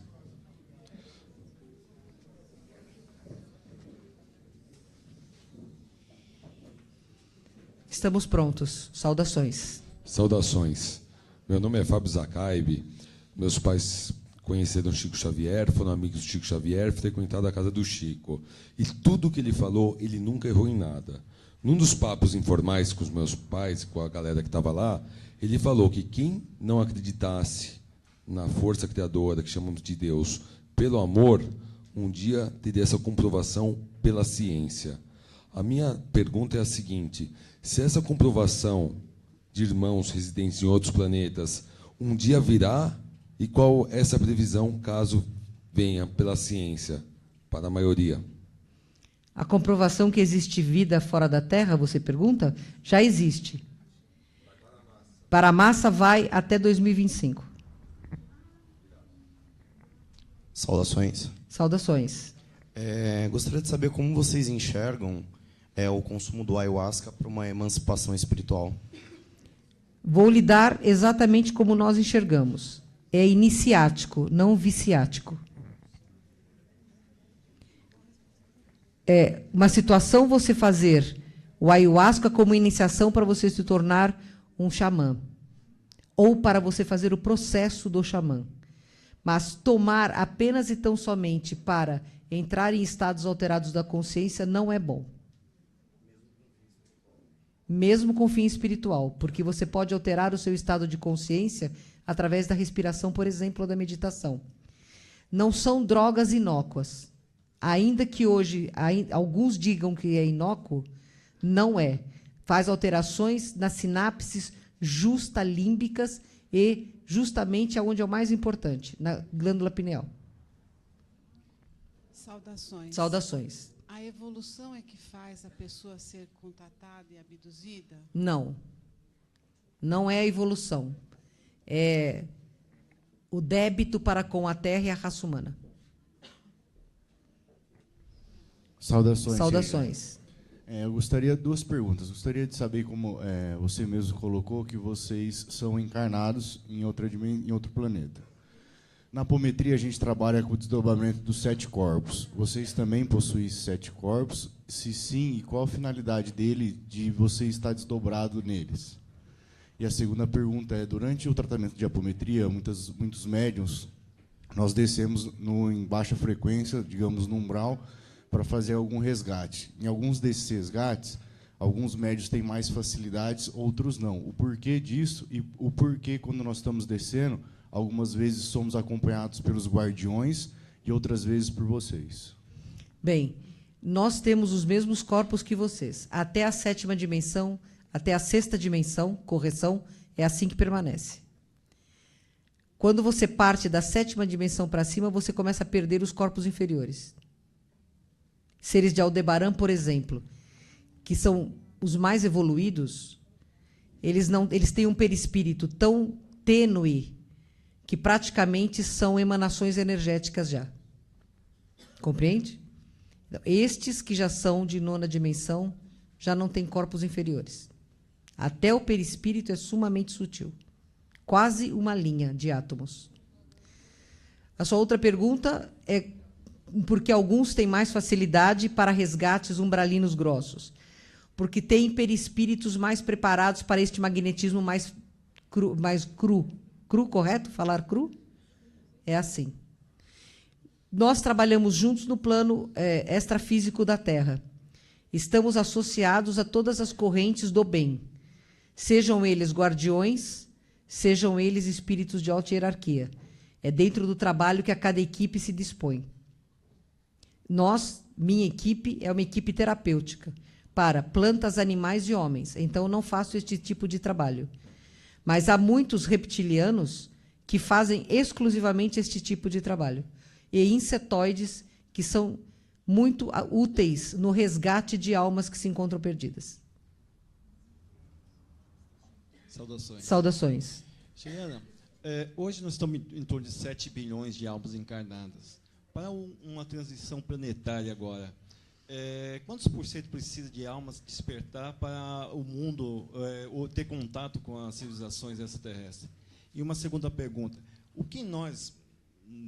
Estamos prontos. Saudações. Saudações. Meu nome é Fábio Zacaibe. Meus pais conheceram Chico Xavier, foram amigos do Chico Xavier, frequentaram a casa do Chico. E tudo que ele falou, ele nunca errou em nada. Num dos papos informais com os meus pais, com a galera que estava lá, ele falou que quem não acreditasse na força criadora, que chamamos de Deus, pelo amor, um dia teria essa comprovação pela ciência. A minha pergunta é a seguinte: se essa comprovação de irmãos residentes em outros planetas um dia virá, e qual é essa previsão caso venha pela ciência para a maioria? A comprovação que existe vida fora da Terra, você pergunta? Já existe. Para a massa vai até 2025. Saudações. Saudações. Gostaria de saber como vocês enxergam o consumo do ayahuasca para uma emancipação espiritual. Vou lidar exatamente como nós enxergamos. É iniciático, não viciático. É uma situação você fazer o ayahuasca como iniciação para você se tornar um xamã, ou para você fazer o processo do xamã. Mas tomar apenas e tão somente para entrar em estados alterados da consciência não é bom. Mesmo com fim espiritual, porque você pode alterar o seu estado de consciência através da respiração, por exemplo, ou da meditação. Não são drogas inócuas. Ainda que hoje alguns digam que é inócuo, não é. Faz alterações nas sinapses justalímbicas e justamente aonde é o mais importante, na glândula pineal. Saudações. Saudações. A evolução é que faz a pessoa ser contatada e abduzida? Não. Não é a evolução. É o débito para com a Terra e a raça humana. Saudações. Saudações. Eu gostaria de 2 perguntas. Gostaria de saber como você mesmo colocou que vocês são encarnados em outro planeta. Na apometria, a gente trabalha com o desdobramento dos 7 corpos. Vocês também possuem 7 corpos? Se sim, e qual a finalidade dele de você estar desdobrado neles? E a segunda pergunta é, durante o tratamento de apometria, muitos médiuns, nós descemos em baixa frequência, digamos, no umbral, para fazer algum resgate. Em alguns desses resgates, alguns médiuns têm mais facilidades, outros não. O porquê disso e o porquê, quando nós estamos descendo, algumas vezes somos acompanhados pelos guardiões e outras vezes por vocês. Bem, nós temos os mesmos corpos que vocês. Até a 7ª dimensão, até a 6ª dimensão, correção, é assim que permanece. Quando você parte da 7ª dimensão para cima, você começa a perder os corpos inferiores. Seres de Aldebaran, por exemplo, que são os mais evoluídos, eles têm um perispírito tão tênue que praticamente são emanações energéticas já. Compreende? Estes que já são de 9ª dimensão já não têm corpos inferiores. Até o perispírito é sumamente sutil. Quase uma linha de átomos. A sua outra pergunta é porque alguns têm mais facilidade para resgates umbralinos grossos. Porque têm perispíritos mais preparados para este magnetismo mais cru. Cru, correto? Falar cru? É assim. Nós trabalhamos juntos no plano extrafísico da Terra. Estamos associados a todas as correntes do bem. Sejam eles guardiões, sejam eles espíritos de alta hierarquia. É dentro do trabalho que a cada equipe se dispõe. Minha equipe, é uma equipe terapêutica para plantas, animais e homens. Então, não faço este tipo de trabalho. Mas há muitos reptilianos que fazem exclusivamente este tipo de trabalho. E insetoides que são muito úteis no resgate de almas que se encontram perdidas. Saudações. Saudações. Juliana, hoje nós estamos em torno de 7 bilhões de almas encarnadas. Para uma transição planetária agora, quantos % precisa de almas despertar para o mundo ou ter contato com as civilizações extraterrestres? E uma segunda pergunta: o que nós,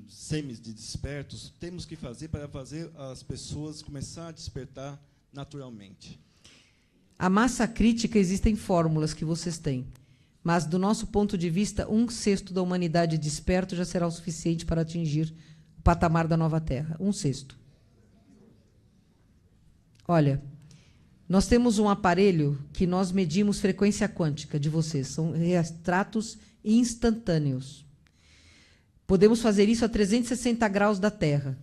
semi-despertos, temos que fazer para fazer as pessoas começar a despertar naturalmente? A massa crítica, existem fórmulas que vocês têm. Mas, do nosso ponto de vista, 1/6 da humanidade desperto já será o suficiente para atingir o patamar da nova Terra. 1/6. Olha, nós temos um aparelho que nós medimos frequência quântica de vocês. São retratos instantâneos. Podemos fazer isso a 360 graus da Terra,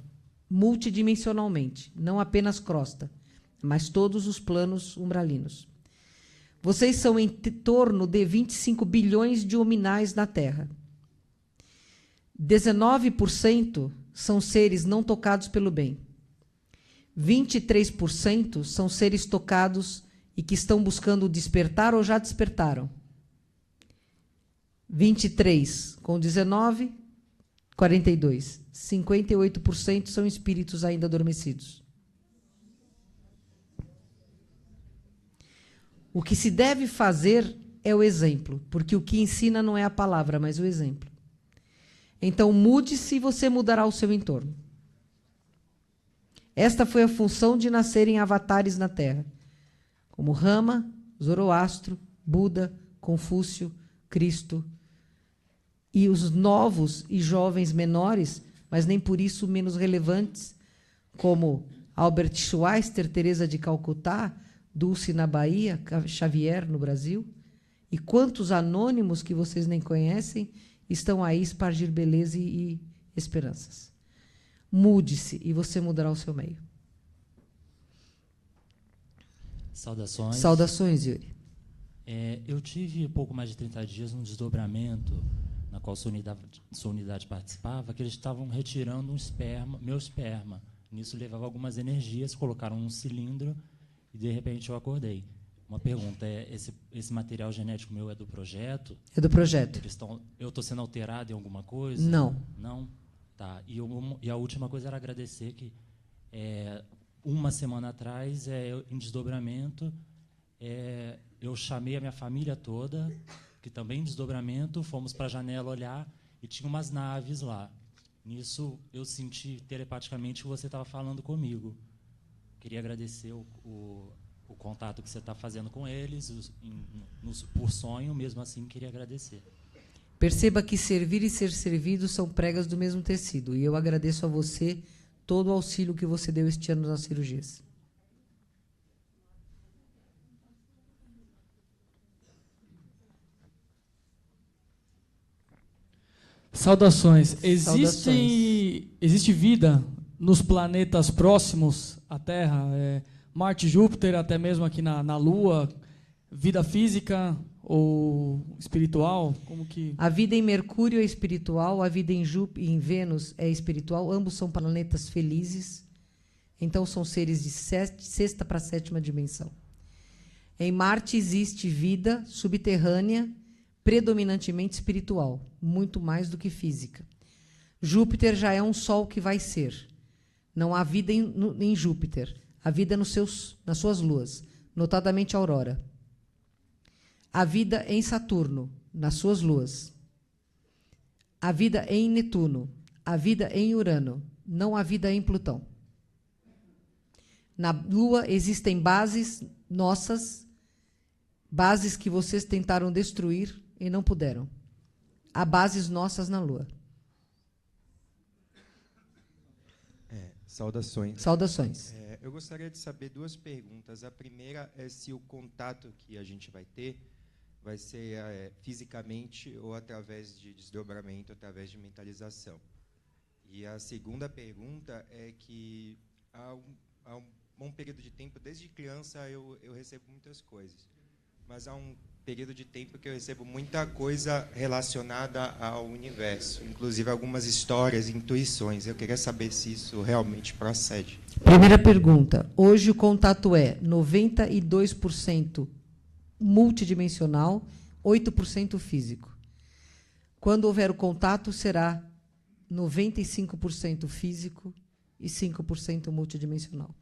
multidimensionalmente, não apenas crosta, mas todos os planos umbralinos. Vocês são em torno de 25 bilhões de hominais na Terra. 19% são seres não tocados pelo bem. 23% são seres tocados e que estão buscando despertar ou já despertaram. 23 com 19, 42. 58% são espíritos ainda adormecidos. O que se deve fazer é o exemplo, porque o que ensina não é a palavra, mas o exemplo. Então, mude-se e você mudará o seu entorno. Esta foi a função de nascerem avatares na Terra, como Rama, Zoroastro, Buda, Confúcio, Cristo. E os novos e jovens menores, mas nem por isso menos relevantes, como Albert Schweitzer, Teresa de Calcutá, Dulce na Bahia, Xavier no Brasil, e quantos anônimos que vocês nem conhecem estão aí espargir beleza e esperanças. Mude-se e você mudará o seu meio. Saudações. Saudações, Yuri. Eu tive pouco mais de 30 dias num desdobramento na qual sua unidade participava, que eles estavam retirando meu esperma. Nisso levava algumas energias, colocaram num cilindro e, de repente, eu acordei. Uma pergunta, esse material genético meu é do projeto? É do projeto. Eu estou sendo alterado em alguma coisa? Não. Não? Tá. E a última coisa era agradecer que, uma semana atrás, em desdobramento, eu chamei a minha família toda, que também em desdobramento, fomos para a janela olhar e tinha umas naves lá. Nisso, eu senti telepaticamente que você estava falando comigo. Queria agradecer o contato que você está fazendo com eles, por sonho, mesmo assim, queria agradecer. Perceba que servir e ser servido são pregas do mesmo tecido, e eu agradeço a você todo o auxílio que você deu este ano nas cirurgias. Saudações. Existe vida nos planetas próximos à Terra? Marte, Júpiter, até mesmo aqui na Lua? Vida física ou espiritual? Como que... A vida em Mercúrio é espiritual, a vida em Júpiter e em Vênus é espiritual. Ambos são planetas felizes. Então, são seres de sexta para sétima dimensão. Em Marte existe vida subterrânea, predominantemente espiritual, muito mais do que física. Júpiter já é um Sol que vai ser. Não há vida em Júpiter. Há vida nas suas luas, notadamente a Aurora. Há vida em Saturno, nas suas luas. Há vida em Netuno. Há vida em Urano. Não há vida em Plutão. Na Lua existem bases nossas, bases que vocês tentaram destruir e não puderam. Há bases nossas na Lua. Saudações. Saudações. Eu gostaria de saber duas perguntas. A primeira é se o contato que a gente vai ter vai ser fisicamente ou através de desdobramento, através de mentalização. E a segunda pergunta é que há um bom período de tempo, desde criança eu recebo muitas coisas, mas há um período de tempo que eu recebo muita coisa relacionada ao universo, inclusive algumas histórias, intuições. Eu queria saber se isso realmente procede. Primeira pergunta. Hoje o contato é 92% multidimensional, 8% físico. Quando houver o contato, será 95% físico e 5% multidimensional.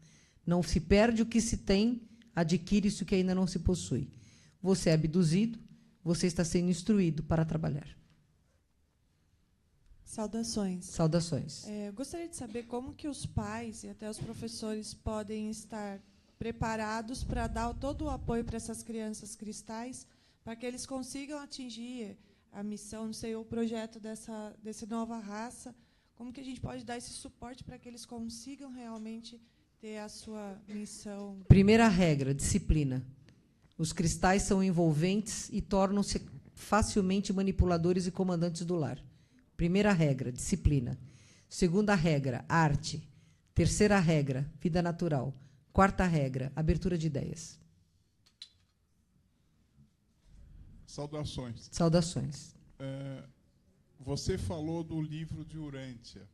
Não se perde o que se tem, adquire-se o que ainda não se possui. Você é abduzido, você está sendo instruído para trabalhar. Saudações. Saudações. Gostaria de saber como que os pais e até os professores podem estar preparados para dar todo o apoio para essas crianças cristais para que eles consigam atingir a missão, não sei, o projeto dessa nova raça. Como que a gente pode dar esse suporte para que eles consigam realmente ter a sua missão? Primeira regra, disciplina. Os cristais são envolventes e tornam-se facilmente manipuladores e comandantes do lar. Primeira regra, disciplina. Segunda regra, arte. Terceira regra, vida natural. Quarta regra, abertura de ideias. Saudações. Saudações. Você falou do livro de Urântia.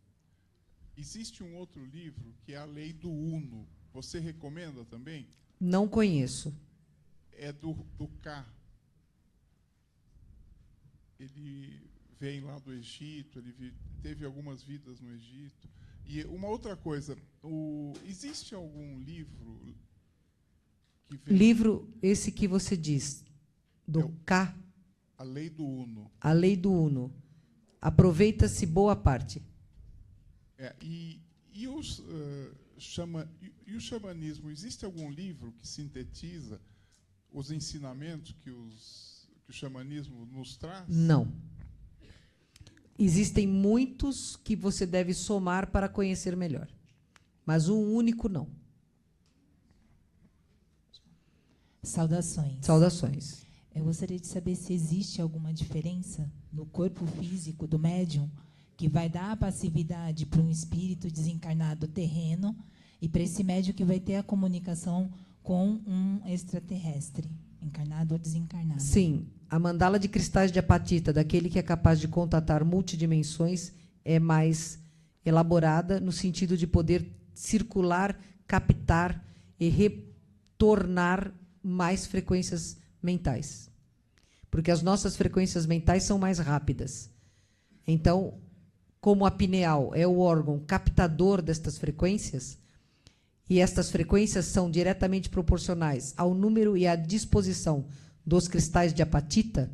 Existe um outro livro que é a Lei do Uno. Você recomenda também? Não conheço. É do K. Ele vem lá do Egito, ele teve algumas vidas no Egito. E uma outra coisa, existe algum livro que vem... Livro esse que você diz, do K. A Lei do Uno. A Lei do Uno. Aproveita-se boa parte. E o xamanismo, existe algum livro que sintetiza os ensinamentos que o xamanismo nos traz? Não. Existem muitos que você deve somar para conhecer melhor, mas um único não. Saudações. Saudações. Eu gostaria de saber se existe alguma diferença no corpo físico do médium que vai dar a passividade para um espírito desencarnado terreno e para esse médium que vai ter a comunicação com um extraterrestre, encarnado ou desencarnado. Sim, a mandala de cristais de apatita, daquele que é capaz de contatar multidimensões, é mais elaborada no sentido de poder circular, captar e retornar mais frequências mentais. Porque as nossas frequências mentais são mais rápidas. Então, como a pineal é o órgão captador destas frequências, e estas frequências são diretamente proporcionais ao número e à disposição dos cristais de apatita,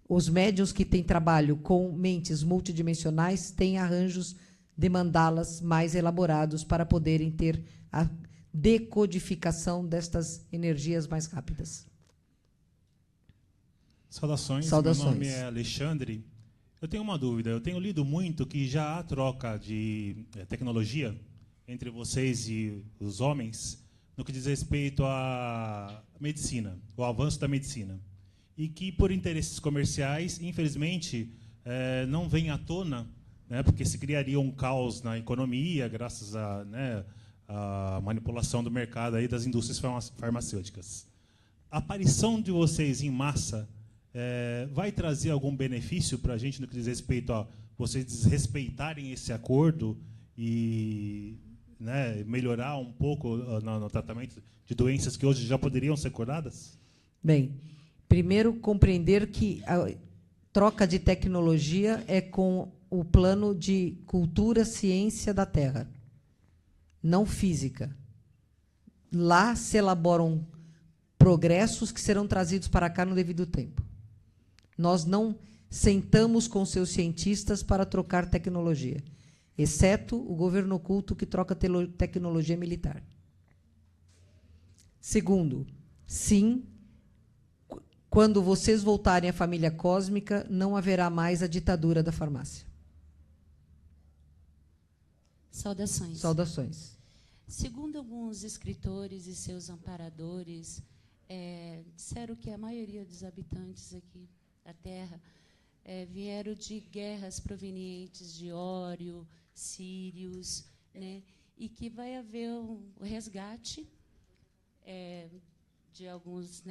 os médiuns que têm trabalho com mentes multidimensionais têm arranjos de mandalas mais elaborados para poderem ter a decodificação destas energias mais rápidas. Saudações. Saudações. Meu nome é Alexandre. Eu tenho uma dúvida. Eu tenho lido muito que já há troca de tecnologia entre vocês e os homens no que diz respeito à medicina, o avanço da medicina. E que, por interesses comerciais, infelizmente, não vem à tona, né, porque se criaria um caos na economia, graças à a manipulação do mercado aí das indústrias farmacêuticas. A aparição de vocês em massa vai trazer algum benefício para a gente no que diz respeito a vocês desrespeitarem esse acordo e melhorar um pouco no tratamento de doenças que hoje já poderiam ser curadas? Bem, primeiro compreender que a troca de tecnologia é com o plano de cultura, ciência da Terra, não física. Lá se elaboram progressos que serão trazidos para cá no devido tempo. Nós não sentamos com seus cientistas para trocar tecnologia, exceto o governo oculto que troca tecnologia militar. Segundo, sim, quando vocês voltarem à família cósmica, não haverá mais a ditadura da farmácia. Saudações. Saudações. Segundo alguns escritores e seus amparadores, disseram que a maioria dos habitantes aqui da Terra vieram de guerras provenientes de Ório, Sírios, né, e que vai haver o resgate de alguns,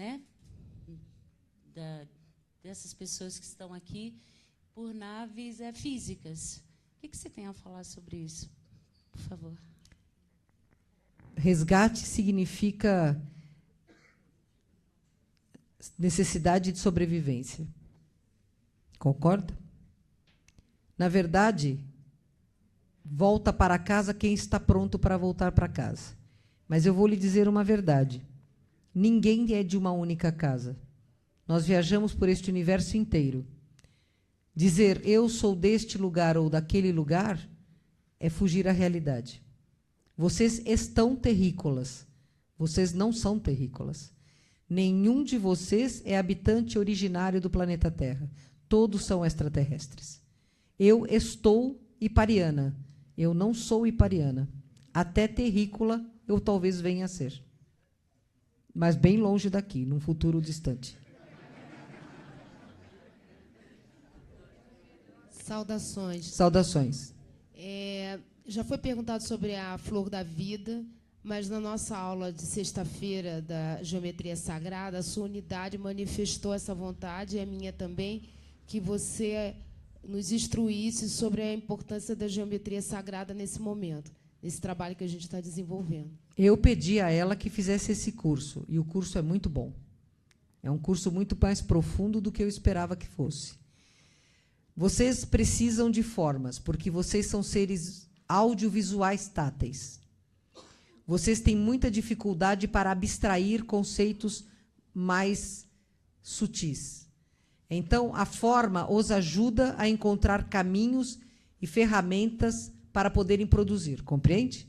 dessas pessoas que estão aqui por naves físicas. O que você tem a falar sobre isso, por favor? Resgate significa necessidade de sobrevivência. Concorda? Na verdade, volta para casa quem está pronto para voltar para casa. Mas eu vou lhe dizer uma verdade. Ninguém é de uma única casa. Nós viajamos por este universo inteiro. Dizer eu sou deste lugar ou daquele lugar é fugir à realidade. Vocês estão terrícolas. Vocês não são terrícolas. Nenhum de vocês é habitante originário do planeta Terra. Todos são extraterrestres. Eu estou hipariana. Eu não sou hipariana. Até terrícola eu talvez venha a ser. Mas bem longe daqui, num futuro distante. Saudações. Saudações. Já foi perguntado sobre a flor da vida, mas na nossa aula de sexta-feira da Geometria Sagrada, a sua unidade manifestou essa vontade, e a minha também, que você nos instruísse sobre a importância da Geometria Sagrada nesse momento, nesse trabalho que a gente está desenvolvendo. Eu pedi a ela que fizesse esse curso, e o curso é muito bom. É um curso muito mais profundo do que eu esperava que fosse. Vocês precisam de formas, porque vocês são seres audiovisuais táteis. Vocês têm muita dificuldade para abstrair conceitos mais sutis. Então, a forma os ajuda a encontrar caminhos e ferramentas para poderem produzir, compreende?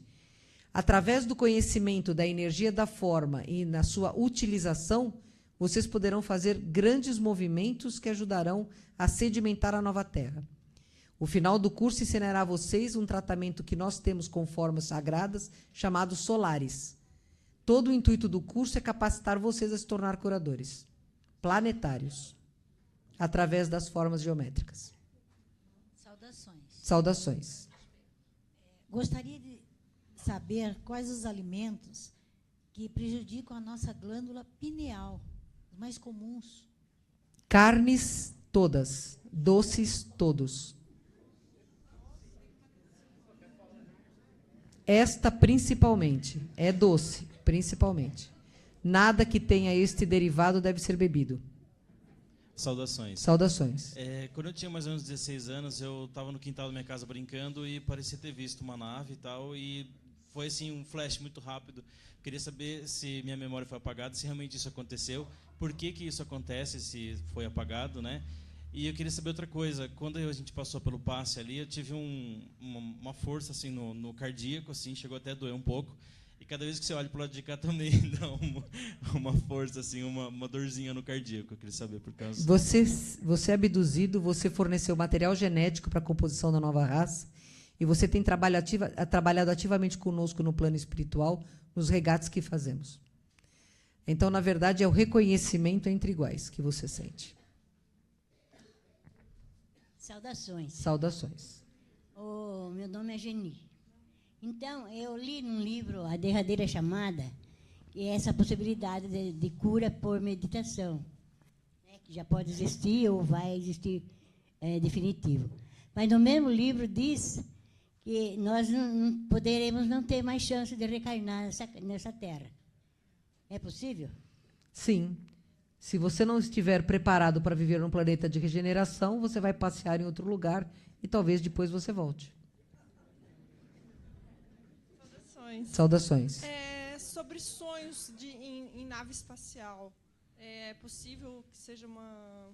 Através do conhecimento da energia da forma e na sua utilização, vocês poderão fazer grandes movimentos que ajudarão a sedimentar a nova Terra. O final do curso ensinará a vocês um tratamento que nós temos com formas sagradas, chamado solares. Todo o intuito do curso é capacitar vocês a se tornar curadores planetários, através das formas geométricas. Saudações. Saudações. Gostaria de saber quais os alimentos que prejudicam a nossa glândula pineal, os mais comuns. Carnes todas, doces todos. Esta principalmente, é doce, principalmente. Nada que tenha este derivado deve ser bebido. Saudações. Saudações. Quando eu tinha mais ou menos 16 anos, eu estava no quintal da minha casa brincando e parecia ter visto uma nave e tal, e foi assim um flash muito rápido. Queria saber se minha memória foi apagada, se realmente isso aconteceu, por que isso acontece, se foi apagado, né? E eu queria saber outra coisa. Quando a gente passou pelo passe ali, eu tive uma força assim no cardíaco, assim, chegou até a doer um pouco. E cada vez que você olha para o lado de cá também dá uma força, assim, uma dorzinha no cardíaco. Eu queria saber por causa. Você é abduzido, você forneceu material genético para a composição da nova raça, e você tem trabalhado ativamente conosco no plano espiritual, nos regates que fazemos. Então, na verdade, é o reconhecimento entre iguais que você sente. Saudações. Saudações. Meu nome é Geni. Então, eu li num livro, A Derradeira Chamada, que é essa possibilidade de cura por meditação, né, que já pode existir ou vai existir definitivo. Mas no mesmo livro diz que nós poderemos não ter mais chance de reencarnar nessa Terra. É possível? Sim. Se você não estiver preparado para viver num planeta de regeneração, você vai passear em outro lugar e talvez depois você volte. Saudações. Sobre sonhos em nave espacial, é possível que seja uma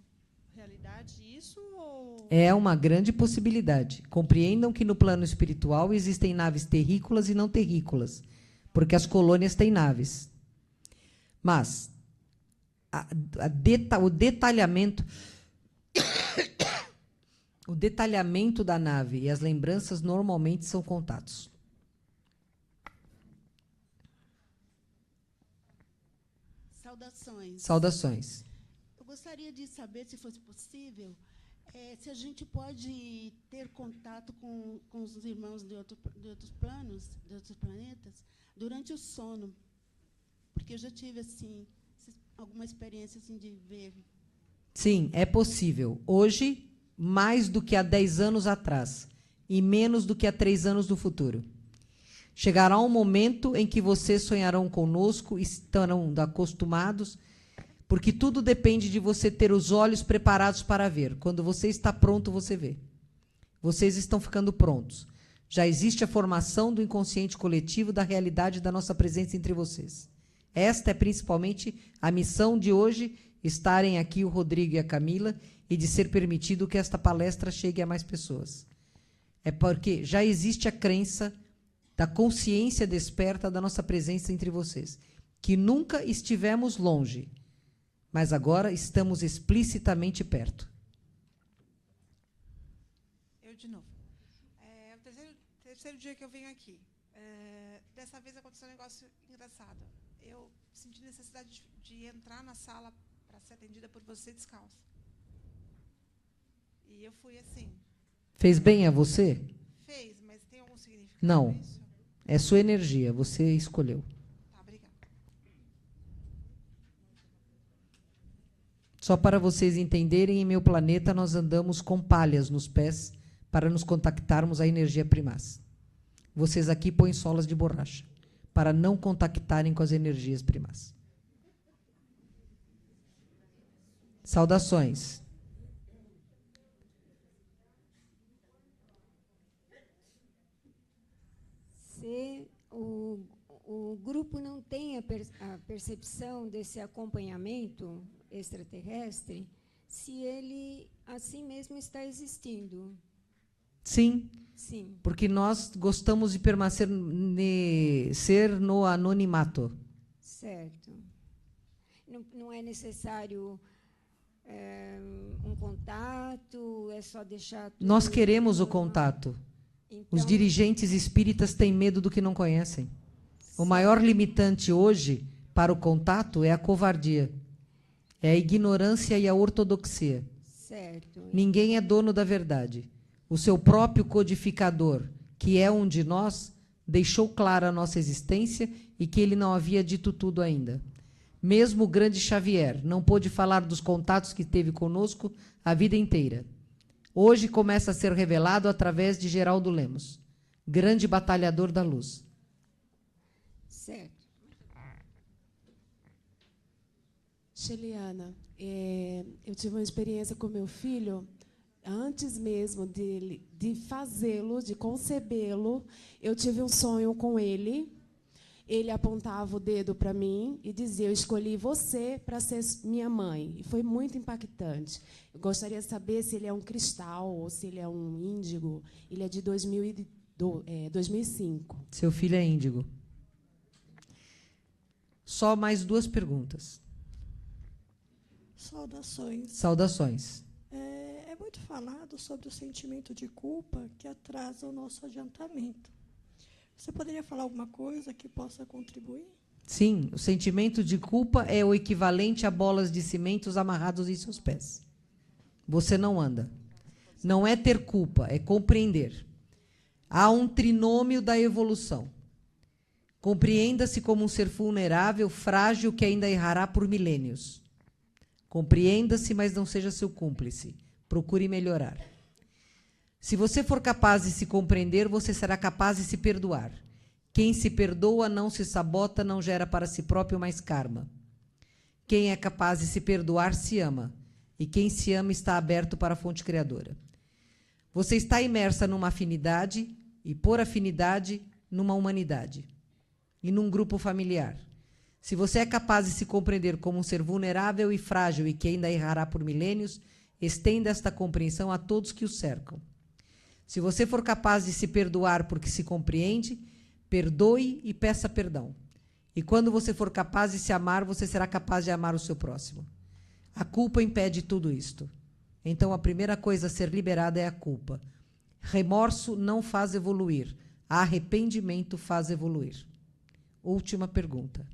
realidade isso? Ou... É uma grande possibilidade. Compreendam que no plano espiritual existem naves terrícolas e não terrícolas, porque as colônias têm naves. Mas o detalhamento da nave e as lembranças normalmente são contatos. Saudações. Saudações. Eu gostaria de saber, se fosse possível, se a gente pode ter contato com os irmãos de outros planos, de outros planetas, durante o sono. Porque eu já tive assim alguma experiência assim, de ver. Sim, é possível. Hoje, mais do que há 10 anos atrás, e menos do que há 3 anos no futuro. Chegará um momento em que vocês sonharão conosco, estarão acostumados, porque tudo depende de você ter os olhos preparados para ver. Quando você está pronto, você vê. Vocês estão ficando prontos. Já existe a formação do inconsciente coletivo da realidade da nossa presença entre vocês. Esta é principalmente a missão de hoje, estarem aqui o Rodrigo e a Camila, e de ser permitido que esta palestra chegue a mais pessoas. É porque já existe a crença da consciência desperta da nossa presença entre vocês, que nunca estivemos longe, mas agora estamos explicitamente perto. Eu de novo. É o terceiro dia que eu venho aqui. Dessa vez aconteceu um negócio engraçado. Eu senti necessidade de entrar na sala para ser atendida por você descalça. E eu fui assim. Fez bem a você? Fez, mas tem algum significado? Não. Isso? É sua energia, você escolheu. Tá, obrigada. Só para vocês entenderem, em meu planeta nós andamos com palhas nos pés para nos contactarmos à energia primaz. Vocês aqui põem solas de borracha para não contactarem com as energias primaz. Saudações. Se o grupo não tem a percepção desse acompanhamento extraterrestre, se ele assim mesmo está existindo. Sim. Sim. Porque nós gostamos de permanecer ser no anonimato. Certo. Não é necessário um contato, é só deixar tudo. Nós queremos o contato. Então, os dirigentes espíritas têm medo do que não conhecem. O maior limitante hoje para o contato é a covardia, é a ignorância e a ortodoxia. Certo. Ninguém é dono da verdade. O seu próprio codificador, que é um de nós, deixou clara a nossa existência e que ele não havia dito tudo ainda. Mesmo o grande Xavier não pôde falar dos contatos que teve conosco a vida inteira. Hoje começa a ser revelado através de Geraldo Lemos, grande batalhador da luz. Certo. Sheliana, eu tive uma experiência com meu filho. Antes mesmo de fazê-lo, de concebê-lo, eu tive um sonho com ele. Ele apontava o dedo para mim e dizia: eu escolhi você para ser minha mãe. E foi muito impactante. Eu gostaria de saber se ele é um cristal ou se ele é um índigo. Ele é de 2005. Seu filho é índigo. Só mais 2 perguntas. Saudações. Saudações. É muito falado sobre o sentimento de culpa que atrasa o nosso adiantamento. Você poderia falar alguma coisa que possa contribuir? Sim, o sentimento de culpa é o equivalente a bolas de cimentos amarrados em seus pés. Você não anda. Não é ter culpa, é compreender. Há um trinômio da evolução. Compreenda-se como um ser vulnerável, frágil, que ainda errará por milênios. Compreenda-se, mas não seja seu cúmplice. Procure melhorar. Se você for capaz de se compreender, você será capaz de se perdoar. Quem se perdoa não se sabota, não gera para si próprio mais karma. Quem é capaz de se perdoar se ama. E quem se ama está aberto para a fonte criadora. Você está imersa numa afinidade e, por afinidade, numa humanidade. E num grupo familiar. Se você é capaz de se compreender como um ser vulnerável e frágil e que ainda errará por milênios, estenda esta compreensão a todos que o cercam. Se você for capaz de se perdoar porque se compreende, perdoe e peça perdão. E quando você for capaz de se amar, você será capaz de amar o seu próximo. A culpa impede tudo isto. Então, a primeira coisa a ser liberada é a culpa. Remorso não faz evoluir. Arrependimento faz evoluir. Última pergunta.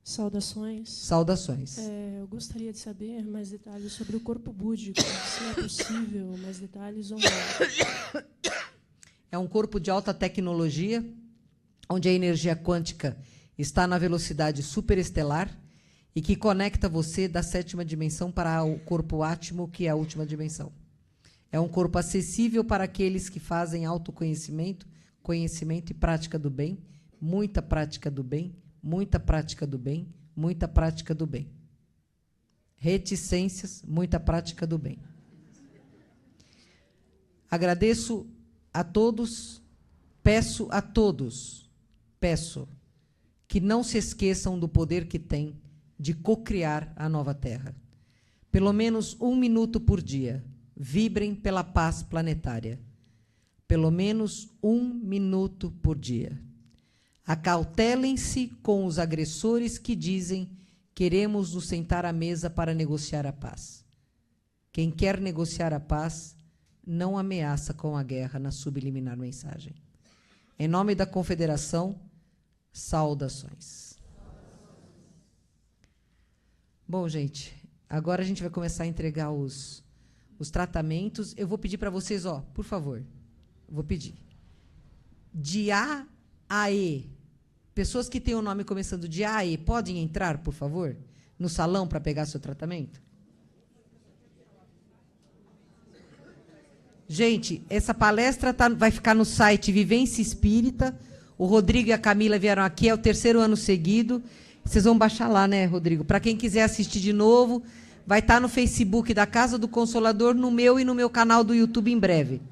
Saudações. Saudações. Eu gostaria de saber mais detalhes sobre o corpo búdico, se é possível, mais detalhes ou não. É um corpo de alta tecnologia, onde a energia quântica está na velocidade superestelar e que conecta você da 7ª dimensão para o corpo átimo, que é a última dimensão. É um corpo acessível para aqueles que fazem autoconhecimento, conhecimento e prática do bem, muita prática do bem, muita prática do bem, muita prática do bem. Reticências, muita prática do bem. Agradeço a todos, peço a todos, que não se esqueçam do poder que têm de cocriar a nova Terra. Pelo menos 1 minuto por dia, vibrem pela paz planetária. Pelo menos 1 minuto por dia. Acautelem-se com os agressores que dizem queremos nos sentar à mesa para negociar a paz. Quem quer negociar a paz não ameaça com a guerra na subliminar mensagem. Em nome da Confederação, saudações. Bom, gente, agora a gente vai começar a entregar os tratamentos. Eu vou pedir para vocês, ó, por favor, vou pedir. De A a E. Pessoas que têm o nome começando de A a E, podem entrar, por favor, no salão para pegar seu tratamento? Gente, essa palestra vai ficar no site Vivência Espírita. O Rodrigo e a Camila vieram aqui, é o 3º ano seguido. Vocês vão baixar lá, né, Rodrigo? Para quem quiser assistir de novo, vai estar no Facebook da Casa do Consolador, no meu e no meu canal do YouTube em breve.